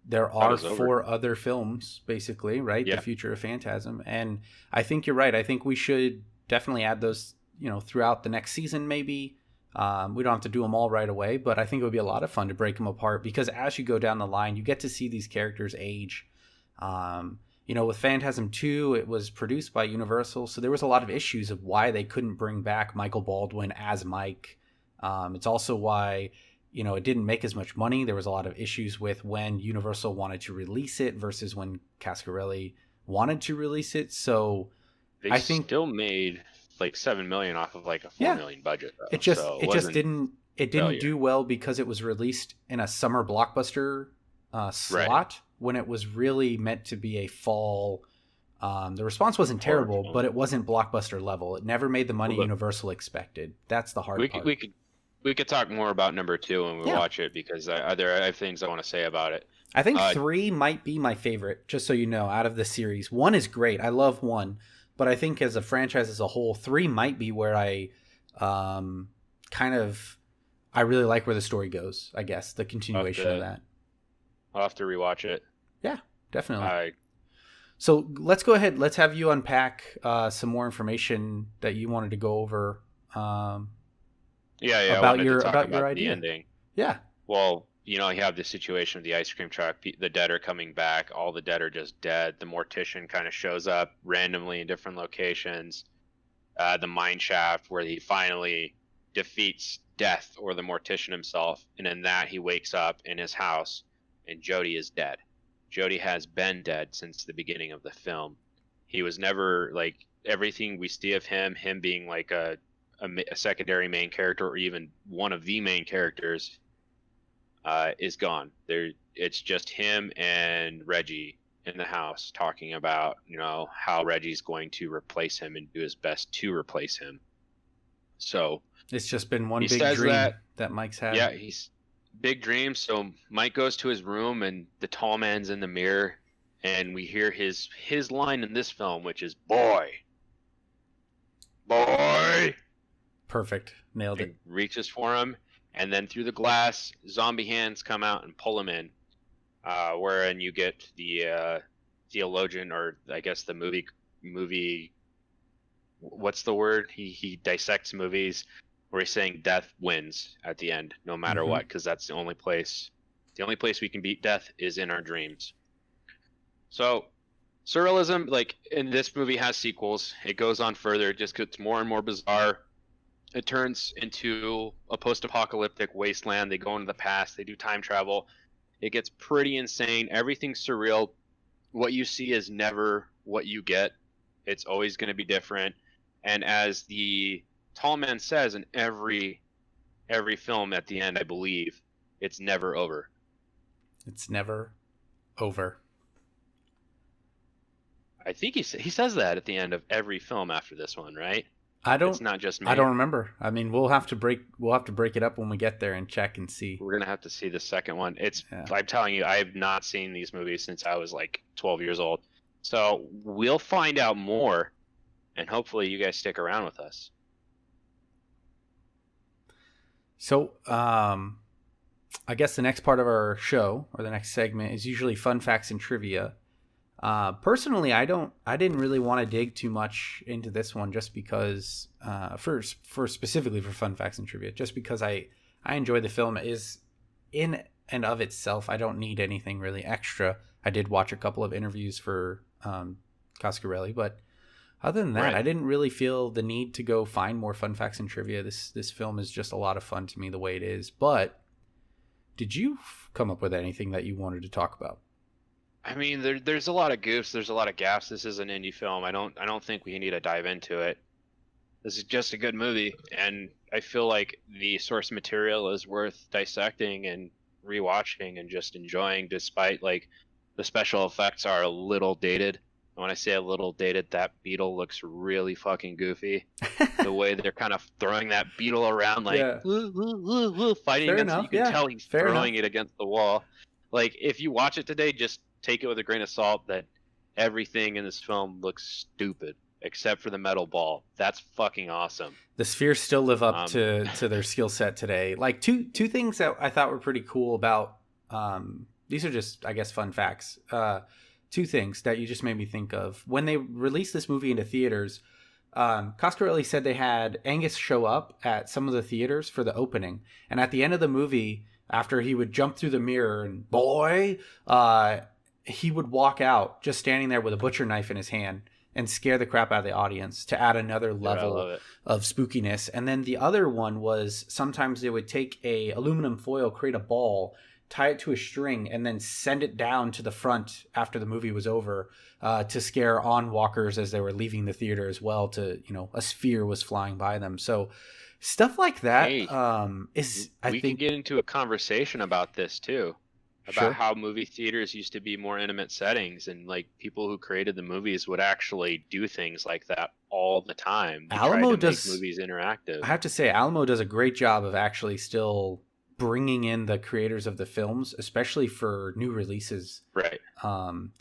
There
thought it
are
was over.
4 other films, basically, right? The
Yeah,
future of Phantasm. And I think you're right. I think we should definitely add those, throughout the next season, maybe. We don't have to do them all right away, but I think it would be a lot of fun to break them apart because as you go down the line, you get to see these characters age. With Phantasm 2, it was produced by Universal, so there was a lot of issues of why they couldn't bring back Michael Baldwin as Mike. It's also why it didn't make as much money. There was a lot of issues with when Universal wanted to release it versus when Cascarelli wanted to release it. So
they
I think,
still made like 7 million off of like a four
yeah,
million budget
it
though,
just
so it
it just
wasn't
didn't
failure.
do well because it was released in a summer blockbuster
Right,
slot when it was really meant to be a fall. The response wasn't
horror
terrible,
film.
but it wasn't blockbuster level. It never made the money
Well, look,
Universal expected. That's the hard
we could
part.
we could we could talk more about number 2 when we
Yeah.
watch it because I have things I want to say about it.
I think
Uh,
3 might be my favorite, just so you know, out of the series. 1 is great. I love 1. But I think as a franchise as a whole, 3 might be where um, kind of, I really like where the story goes, I guess, the
I'll have
continuation of
to
that.
I'll have to rewatch it.
Yeah, definitely.
I
So let's go ahead. Let's have you unpack some more information that you wanted to go over, um,
I wanted to talk
about your
about the
idea.
ending.
Yeah.
Well, you have the situation of the ice cream truck. The dead are coming back. All the dead are just dead. The mortician kind of shows up randomly in different locations. The mine shaft where he finally defeats death or the mortician himself, and in that he wakes up in his house, and Jody is dead. Jody has been dead since the beginning of the film. He was never like everything we see of him being like a secondary main character or even one of the main characters is gone. It's just him and Reggie in the house talking about how Reggie's going to replace him and do his best to replace him. So
It's just been one
he
big
says
dream
that,
that Mike's had.
yeah, he's big dreams. So Mike goes to his room and the tall man's in the mirror, and we hear his line in this film, which is "boy, boy,"
Perfect. Nailed it.
and reaches for him, and then through the glass, zombie hands come out and pull him in. Wherein you get the theologian, or I guess the movie. What's the word? He dissects movies where he's saying death wins at the end, no matter
Hmm.
what, because that's the only place. The only place we can beat death is in our dreams. So surrealism, like in this movie, has sequels. It goes on further. It just gets more and more bizarre. It turns into a post-apocalyptic wasteland. They go into the past. They do time travel. It gets pretty insane. Everything's surreal. What you see is never what you get. It's always going to be different. And as the tall man says in every film at the end, I believe, it's never over.
It's never over.
I think he says that at the end of every film after this one, right?
I
It's
don't
not just
I
me.
don't remember. I mean, we'll have to break it up when we get there and check and see.
We're gonna have to see the second one.
Yeah.
I'm telling you, I have not seen these movies since I was like 12 years old. So we'll find out more, and hopefully you guys stick around with us.
So, I guess the next part of our show or the next segment is usually fun facts and trivia. Personally, I didn't really want to dig too much into this one just because, for specifically for fun facts and trivia, just because I enjoy the film is in and of itself. I don't need anything really extra. I did watch a couple of interviews for Coscarelli, but other than that,
Right.
I didn't really feel the need to go find more fun facts and trivia. This film is just a lot of fun to me the way it is. But did you come up with anything that you wanted to talk about?
I mean, there's a lot of goofs. There's a lot of gaffes. This is an indie film. I don't think we need to dive into it. This is just a good movie, and I feel like the source material is worth dissecting and rewatching and just enjoying, despite like the special effects are a little dated. And when I say a little dated, that beetle looks really fucking goofy. The way they're kind of throwing that beetle around, like
Yeah,
fighting
fair
against it,
enough.
you can
Yeah,
tell he's
fair
throwing
enough.
it against the wall. Like if you watch it today, just take it with a grain of salt that everything in this film looks stupid except for the metal ball. That's fucking awesome.
The Spheres still live up
Um,
to their skill set today. Like two things that I thought were pretty cool about these are just I guess fun facts. Two things that you just made me think of when they released this movie into theaters. Coscarelli said they had Angus show up at some of the theaters for the opening, and at the end of the movie, after he would jump through the mirror and boy, he would walk out just standing there with a butcher knife in his hand and scare the crap out of the audience to add another
dude, I
level
love it.
of spookiness. And then the other one was sometimes they would take a aluminum foil, create a ball, tie it to a string, and then send it down to the front after the movie was over to scare onwalkers as they were leaving the theater as well. To a sphere was flying by them. So stuff like that
Hey,
is I
we could
think
get into a conversation about this too, about
sure.
how movie theaters used to be more intimate settings, and like people who created the movies would actually do things like that all the time. They tried
Alamo
to make
does.
movies
I
interactive.
have to say, Alamo does a great job of actually still bringing in the creators of the films, especially for new releases.
Right.
Um,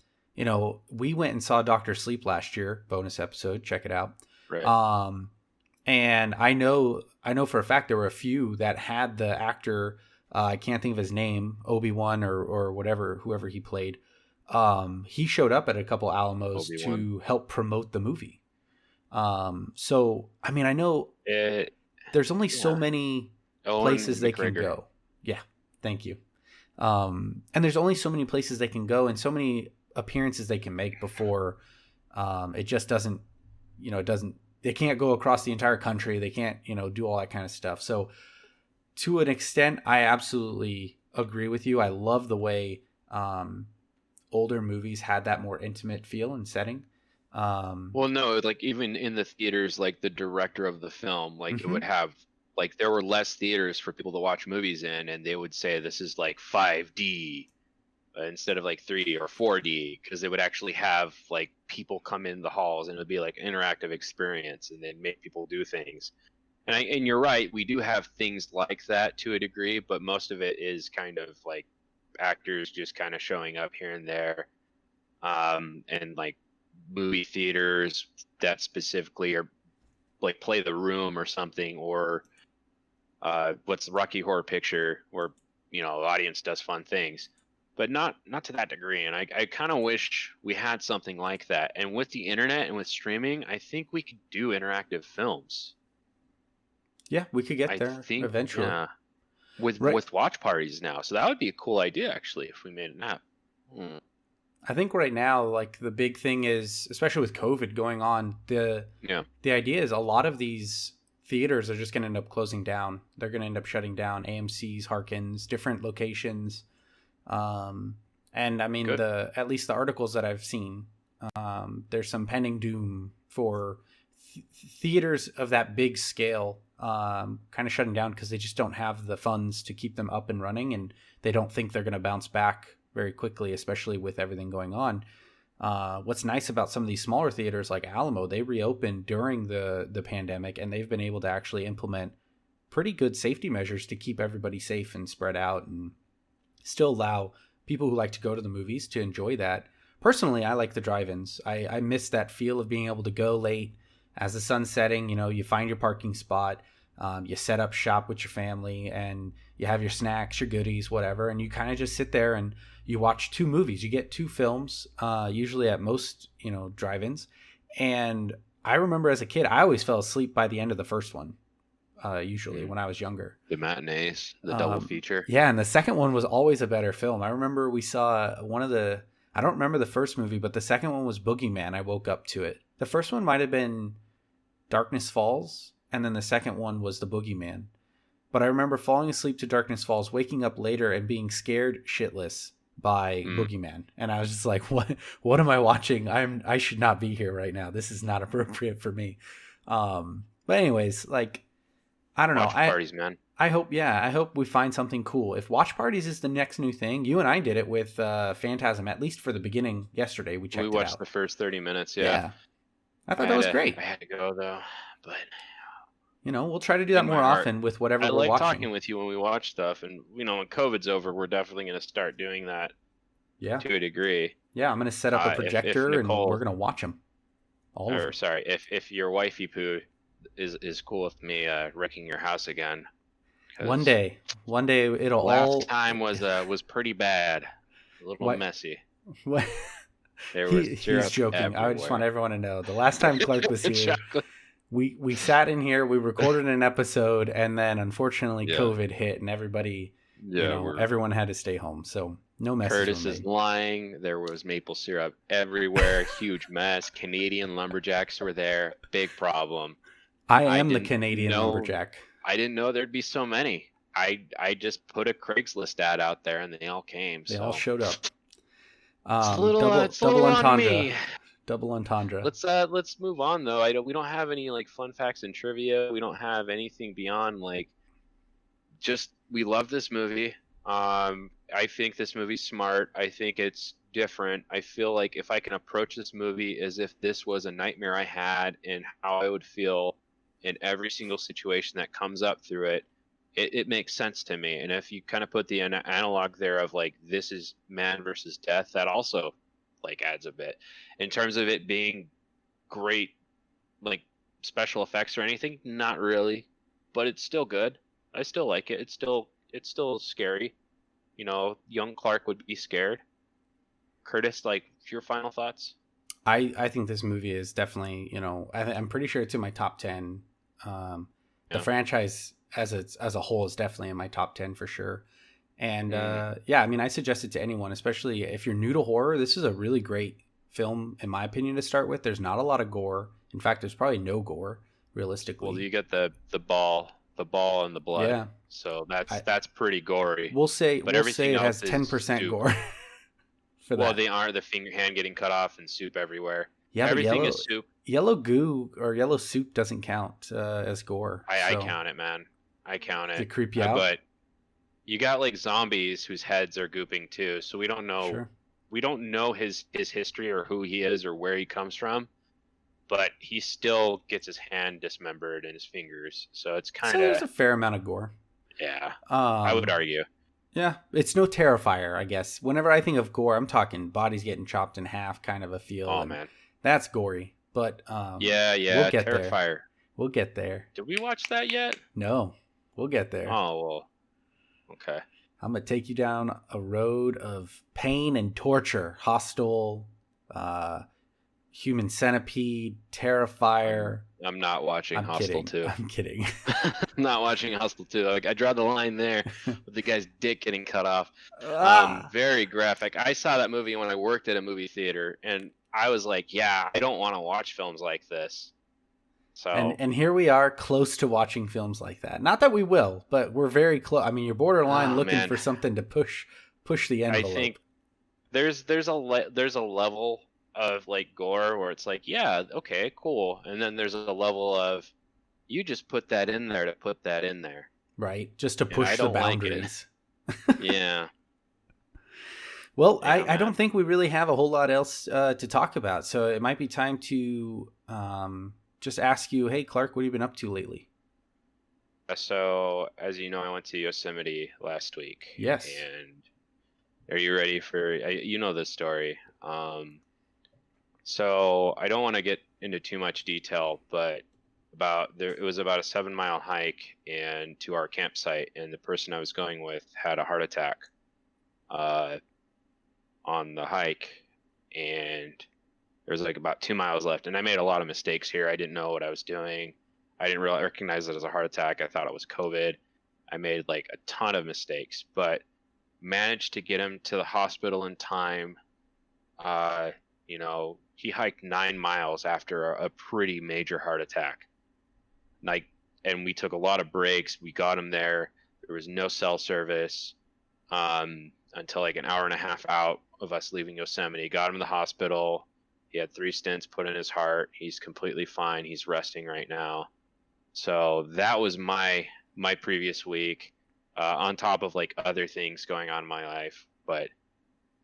we went and saw Doctor Sleep last year, bonus episode, check it out.
Right.
Um, and I know for a fact there were a few that had the actor. I can't think of his name, Obi-Wan or whatever, whoever he played. He showed up at a couple Alamos
Obi-Wan.
to help promote the movie. So I mean, I know
It,
there's only so
yeah.
many
Owen
places they can
McGregor.
go. Yeah, thank you. And there's only so many places they can go and so many appearances they can make before it just doesn't, it doesn't. They can't go across the entire country. They can't, do all that kind of stuff. So to an extent, I absolutely agree with you. I love the way older movies had that more intimate feel and setting.
Well, no, like even in the theaters, like the director of the film, like it would
Mhm.
have like there were less theaters for people to watch movies in, and they would say this is like 5D instead of like 3 or 4D, because they would actually have like people come in the halls, and it would be like an interactive experience, and then make people do things. And you're right, we do have things like that to a degree, but most of it is kind of like actors just kind of showing up here and there, and like movie theaters that specifically are like Play the Room or something, or what's the Rocky Horror Picture, where the audience does fun things, but not to that degree. And I kind of wish we had something like that. And with the internet and with streaming, I think we could do interactive films.
Yeah, we could get
I
there
think,
eventually.
yeah, with
Right.
watch parties now. So that would be a cool idea actually if we made an app. Hmm.
I think right now, like the big thing is, especially with COVID going on,
Yeah,
the idea is a lot of these theaters are just going to end up closing down. They're going to end up shutting down AMC's, Harkins, different locations. Um, and I mean,
good.
the at least the articles that I've seen, there's some pending doom for theaters of that big scale, kind of shutting down because they just don't have the funds to keep them up and running, and they don't think they're going to bounce back very quickly, especially with everything going on. What's nice about some of these smaller theaters like Alamo, they reopened during the pandemic, and they've been able to actually implement pretty good safety measures to keep everybody safe and spread out, and still allow people who like to go to the movies to enjoy that. Personally, I like the drive-ins. I miss that feel of being able to go late as the sun's setting. You know, you find your parking spot, you set up shop with your family, and you have your snacks, your goodies, whatever, and you kind of just sit there and you watch two movies. You get two films, usually at most, drive-ins. And I remember as a kid, I always fell asleep by the end of the first one, usually when I was younger.
The matinees, the double feature.
Yeah, and the second one was always a better film. I remember we saw one of the. I don't remember the first movie, but the second one was Boogeyman. I woke up to it. The first one might have been Darkness Falls, and then the second one was The Boogeyman. But I remember falling asleep to Darkness Falls, waking up later and being scared shitless by Boogeyman. And I was just like, what am I watching? I should not be here right now. This is not appropriate for me. But anyways, like, I don't know.
Watch parties, man.
I hope we find something cool. If watch parties is the next new thing, you and I did it with Phantasm, at least for the beginning yesterday. We
watched
out.
The first 30 minutes, yeah.
I thought that was great.
I had to go, though. But
we'll try to do that more often with whatever we're watching. I like
talking with you when we watch stuff, and when COVID's over, we're definitely going to start doing that.
Yeah,
to a degree.
Yeah, I'm going to set up a projector if Nicole, and we're going to watch them.
If your wifey poo is cool with me wrecking your house again.
One day it'll
last time was pretty bad, a little messy.
What? He's joking. Everywhere. I just want everyone to know the last time Clark was here, we sat in here, we recorded an episode, and then unfortunately COVID hit, and everybody, everyone had to stay home. So no messes.
Curtis is lying. There was maple syrup everywhere. Huge mess. Canadian lumberjacks were there. Big problem.
I am the Canadian lumberjack.
I didn't know there'd be so many. I just put a Craigslist ad out there, and they all came.
They all showed up.
It's a little
entendre.
On me.
Double entendre.
Let's move on though. We don't have any like fun facts and trivia. We don't have anything beyond like just we love this movie. I think this movie's smart. I think it's different. I feel like if I can approach this movie as if this was a nightmare I had and how I would feel in every single situation that comes up through it, it makes sense to me. And if you kind of put the analog there of like this is man versus death, that also like adds a bit in terms of it being great, like special effects or anything. Not really, but it's still good. I still like it. It's still scary. Young Clark would be scared. Curtis, like your final thoughts?
I think this movie is definitely, I'm pretty sure it's in my top 10. The franchise as a whole is definitely in my top 10 for sure. And I suggest it to anyone, especially if you're new to horror. This is a really great film, in my opinion, to start with. There's not a lot of gore. In fact, there's probably no gore, realistically.
Well, you get the ball and the blood. Yeah. So that's pretty gory.
We'll say it has 10% gore.
For that. Well, they are the hand getting cut off and soup everywhere. Yeah, everything is soup.
Yellow goo or yellow soup doesn't count as gore.
I count it, man. I count it.
Does it creep you out?
But you got like zombies whose heads are gooping too, so we don't know.
Sure.
We don't know his history or who he is or where he comes from, but he still gets his hand dismembered and his fingers. So it's kind of. So
there's a fair amount of gore.
Yeah, I would argue.
Yeah, it's no Terrifier, I guess. Whenever I think of gore, I'm talking bodies getting chopped in half kind of a feel.
Oh, man.
That's gory. But
yeah, we'll get Terrifier. There.
We'll get there.
Did we watch that yet?
No, we'll get there.
Oh, well, okay.
I'm going to take you down a road of pain and torture, hostile, Human Centipede, Terrifier.
I'm not watching
I'm
Hostel
kidding.
2.
I'm kidding.
I'm not watching Hostel 2. Like, I draw the line there with the guy's dick getting cut off.
Ah!
Very graphic. I saw that movie when I worked at a movie theater, and I was like, yeah, I don't want to watch films like this. So
And here we are, close to watching films like that. Not that we will, but we're very close. I mean, you're borderline looking
man,
for something to push the
I
envelope.
think there's a level of like gore where it's like, yeah, okay, cool, and then there's a level of you just put that in there to put that in there,
Right? Just to
and I
push the
don't like it.
boundaries.
Yeah.
Well,
Yeah,
I don't
man.
think we really have a whole lot else to talk about. So it might be time to just ask you, hey, Clark, what have you been up to lately?
So, as you know, I went to Yosemite last week,
Yes.
and are you ready for? You know this story. So I don't want to get into too much detail, but it was about a 7 mile hike and to our campsite, and the person I was going with had a heart attack uh, on the hike, and there was like about 2 miles left, and I made a lot of mistakes here. I didn't know what I was doing. I didn't really recognize it as a heart attack. I thought it was COVID. I made like a ton of mistakes, but managed to get him to the hospital in time. He hiked 9 miles after a pretty major heart attack. Like, and we took a lot of breaks. We got him there. There was no cell service until like an hour and a half out of us leaving Yosemite. Got him to the hospital. He had 3 stents put in his heart. He's completely fine. He's resting right now. So that was my previous week, on top of like other things going on in my life. But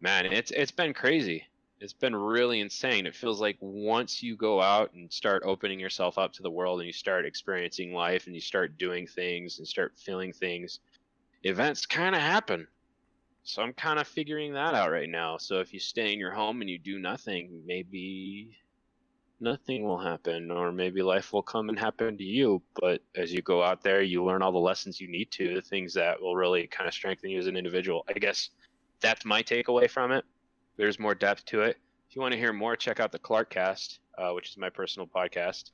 man, it's been crazy. It's been really insane. It feels like once you go out and start opening yourself up to the world and you start experiencing life and you start doing things and start feeling things, events kind of happen. So I'm kind of figuring that out right now. So if you stay in your home and you do nothing, maybe nothing will happen, or maybe life will come and happen to you. But as you go out there, you learn all the lessons you need to, the things that will really kind of strengthen you as an individual. I guess that's my takeaway from it. There's more depth to it. If you want to hear more, check out the Clark Cast, which is my personal podcast.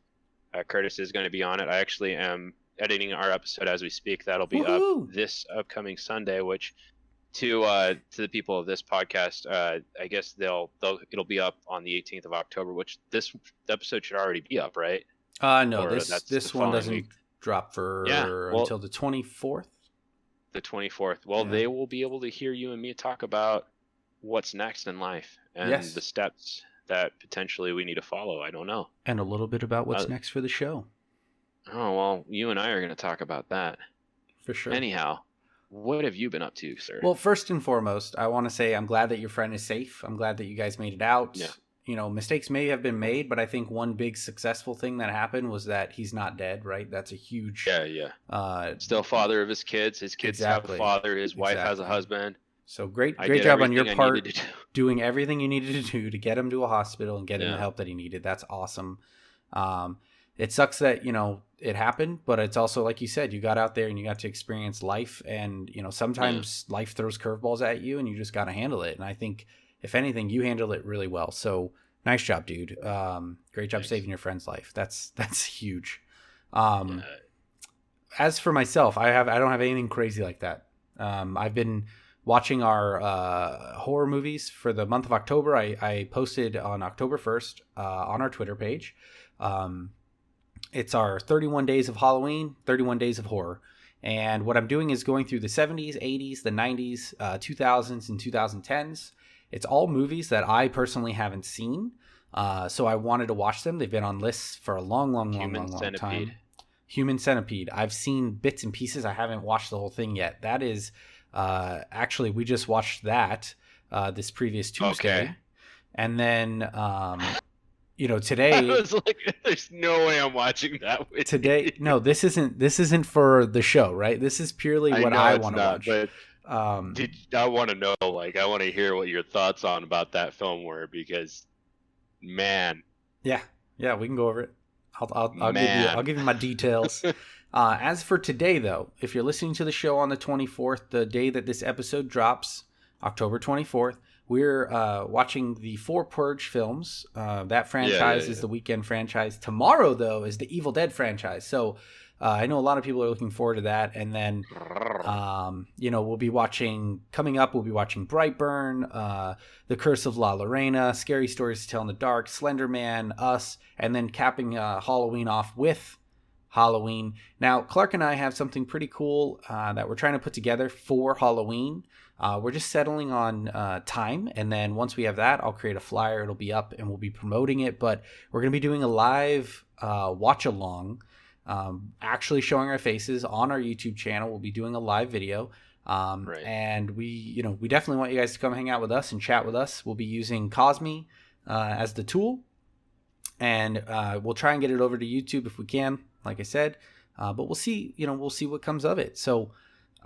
Curtis is going to be on it. I actually am editing our episode as we speak. That'll be
Woohoo!
up this upcoming Sunday, which to the people of this podcast, I guess it'll be up on the 18th of October, which this episode should already be up, right?
No,
Or that's
this
the
one
following
doesn't
week.
drop for
Yeah,
until the 24th.
The 24th. Well,
Yeah.
they will be able to hear you and me talk about what's next in life and
Yes.
the steps that potentially we need to follow. I don't know.
And a little bit about what's next for the show.
Oh, well, you and I are going to talk about that.
For sure.
Anyhow, what have you been up to, sir?
Well, first and foremost, I want to say I'm glad that your friend is safe. I'm glad that you guys made it out.
Yeah.
You know, mistakes may have been made, but I think one big successful thing that happened was that he's not dead, right? That's a huge...
Yeah. Still father of his kids. His kids
Exactly.
have a father. His wife has a
Exactly.
husband.
So great
I did
job on
everything
your
I
part,
needed to do.
doing everything you needed to do to get him to a hospital and get him the
Yeah.
help that he needed. That's awesome. It sucks that, you know, it happened, but it's also, like you said, you got out there and you got to experience life, and, you know, sometimes life throws curveballs at you and you just got to handle it. And I think, if anything, you handled it really well. So nice job, dude. Great job
Thanks.
saving your friend's life. That's huge.
Yeah.
As for myself, I don't have anything crazy like that. I've been watching our horror movies for the month of October. I posted on October 1st on our Twitter page. It's our 31 days of Halloween, 31 days of horror. And what I'm doing is going through the 70s, 80s, the 90s, 2000s, and 2010s. It's all movies that I personally haven't seen. So I wanted to watch them. They've been on lists for a long time. Human Centipede. I've seen bits and pieces. I haven't watched the whole thing yet. That is, actually, we just watched that this previous Tuesday.
Okay.
And then, you know, today...
I was like, there's no way I'm watching that with
today.
you.
No, this isn't for the show, right? This is purely what I want to watch.
But I want to know, like, I want to hear what your thoughts about that film were, because, man.
Yeah, we can go over it. I'll give you my details. As for today, though, if you're listening to the show on the 24th, the day that this episode drops, October 24th, we're watching the Four Purge films. That franchise is
Yeah.
the weekend franchise. Tomorrow, though, is the Evil Dead franchise. So I know a lot of people are looking forward to that. And then, we'll be watching, coming up, we'll be watching Brightburn, The Curse of La Lorena, Scary Stories to Tell in the Dark, Slender Man, Us, and then capping Halloween off with Halloween. Now, Clark and I have something pretty cool that we're trying to put together for Halloween. We're just settling on time, and then once we have that, I'll create a flyer. It'll be up, and we'll be promoting it. But we're going to be doing a live watch along, actually showing our faces on our YouTube channel. We'll be doing a live video,
Right.
and we definitely want you guys to come hang out with us and chat with us. We'll be using Cosme as the tool, and we'll try and get it over to YouTube if we can, like I said. But we'll see. We'll see what comes of it. So.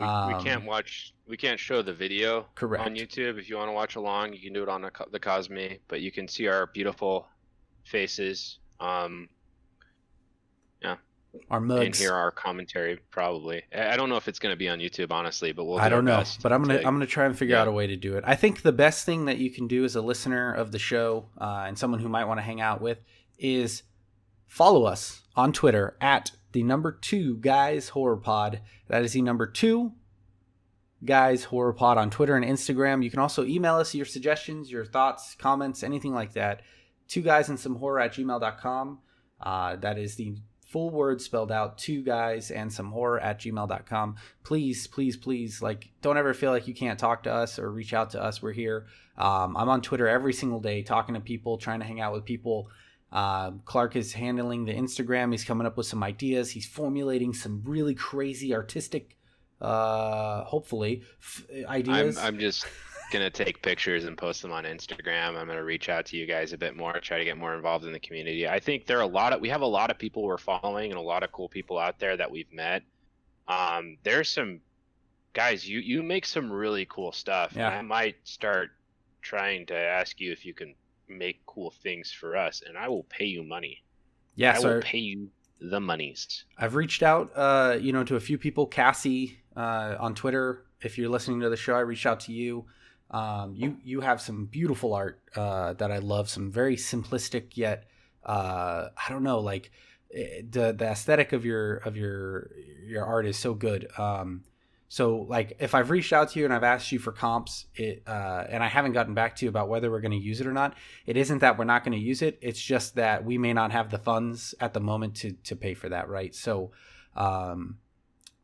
We can't show the video
Correct.
on YouTube. If you want to watch along, you can do it on the Cosme, but you can see our beautiful faces.
Our mugs.
And hear our commentary probably. I don't know if it's going to be on YouTube, honestly, but we'll do
I don't
our
know,
best
but I'm gonna try and figure out a way to do it. I think the best thing that you can do as a listener of the show and someone who might want to hang out with is follow us on Twitter at the number 2 Guys Horror Pod. That is the number 2 Guys Horror Pod on Twitter and Instagram. You can also email us your suggestions, your thoughts, comments, anything like that. 2guysandsamehorror@gmail.com. That is the full word spelled out, 2guysandsamehorror@gmail.com. Please, like, don't ever feel like you can't talk to us or reach out to us. We're here. I'm on Twitter every single day talking to people, trying to hang out with people. Clark is handling the Instagram. He's coming up with some ideas. He's formulating some really crazy artistic hopefully ideas.
I'm just gonna take pictures and post them on Instagram. I'm gonna reach out to you guys a bit more, try to get more involved in the community. I think we have a lot of people we're following and a lot of cool people out there that we've met. There's some guys, you make some really cool stuff.
Yeah.
And I might start trying to ask you if you can make cool things for us, and I will pay you money.
Yeah,
I will pay you the monies.
I've reached out to a few people. Cassie on Twitter, if you're listening to the show, I reached out to you. You have some beautiful art that I love, some very simplistic yet I don't know, like the aesthetic of your art is so good. So like if I've reached out to you and I've asked you for comps, and I haven't gotten back to you about whether we're going to use it or not, it isn't that we're not going to use it. It's just that we may not have the funds at the moment to pay for that, right? So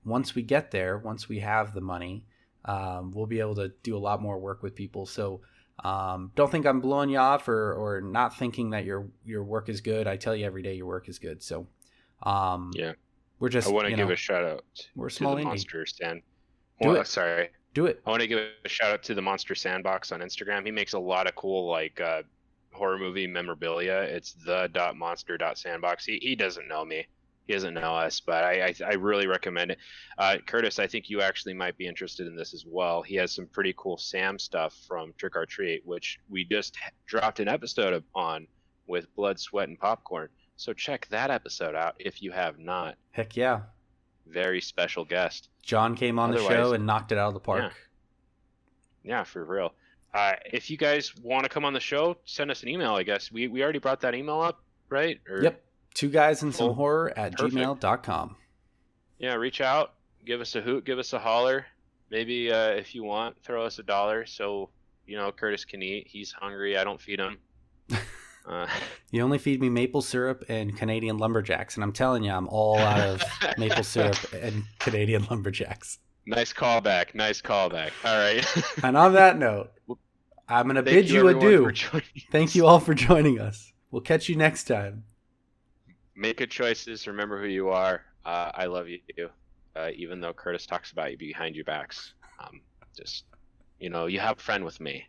once we get there, once we have the money, we'll be able to do a lot more work with people. So don't think I'm blowing you off or not thinking that your work is good. I tell you every day your work is good. So we're just,
I want to give a shout out
we're
to
small
the
indie.
Monster Stand.
Sorry. Do it.
I want to give a shout out to the Monster Sandbox on Instagram. He makes a lot of cool like horror movie memorabilia. It's the.monster.sandbox. He doesn't know me. He doesn't know us, but I really recommend it. Curtis, I think you actually might be interested in this as well. He has some pretty cool Sam stuff from Trick or Treat, which we just dropped an episode on with Blood, Sweat, and Popcorn. So check that episode out if you have not.
Heck yeah.
Very special guest.
John came on the show and knocked it out of the park.
Yeah, for real. If you guys want to come on the show, send us an email, I guess. We already brought that email up, right?
Yep. 2guysandsamehorror@gmail.com.
Yeah, reach out. Give us a hoot. Give us a holler. Maybe if you want, throw us $1 so, Curtis can eat. He's hungry. I don't feed him.
You only feed me maple syrup and Canadian lumberjacks, and I'm telling you, I'm all out of maple syrup and Canadian lumberjacks.
Nice callback. All right.
And on that note, I'm going to bid you adieu. Thank you all for joining us. We'll catch you next time.
Make good choices. Remember who you are. I love you, even though Curtis talks about you behind your backs. You have a friend with me.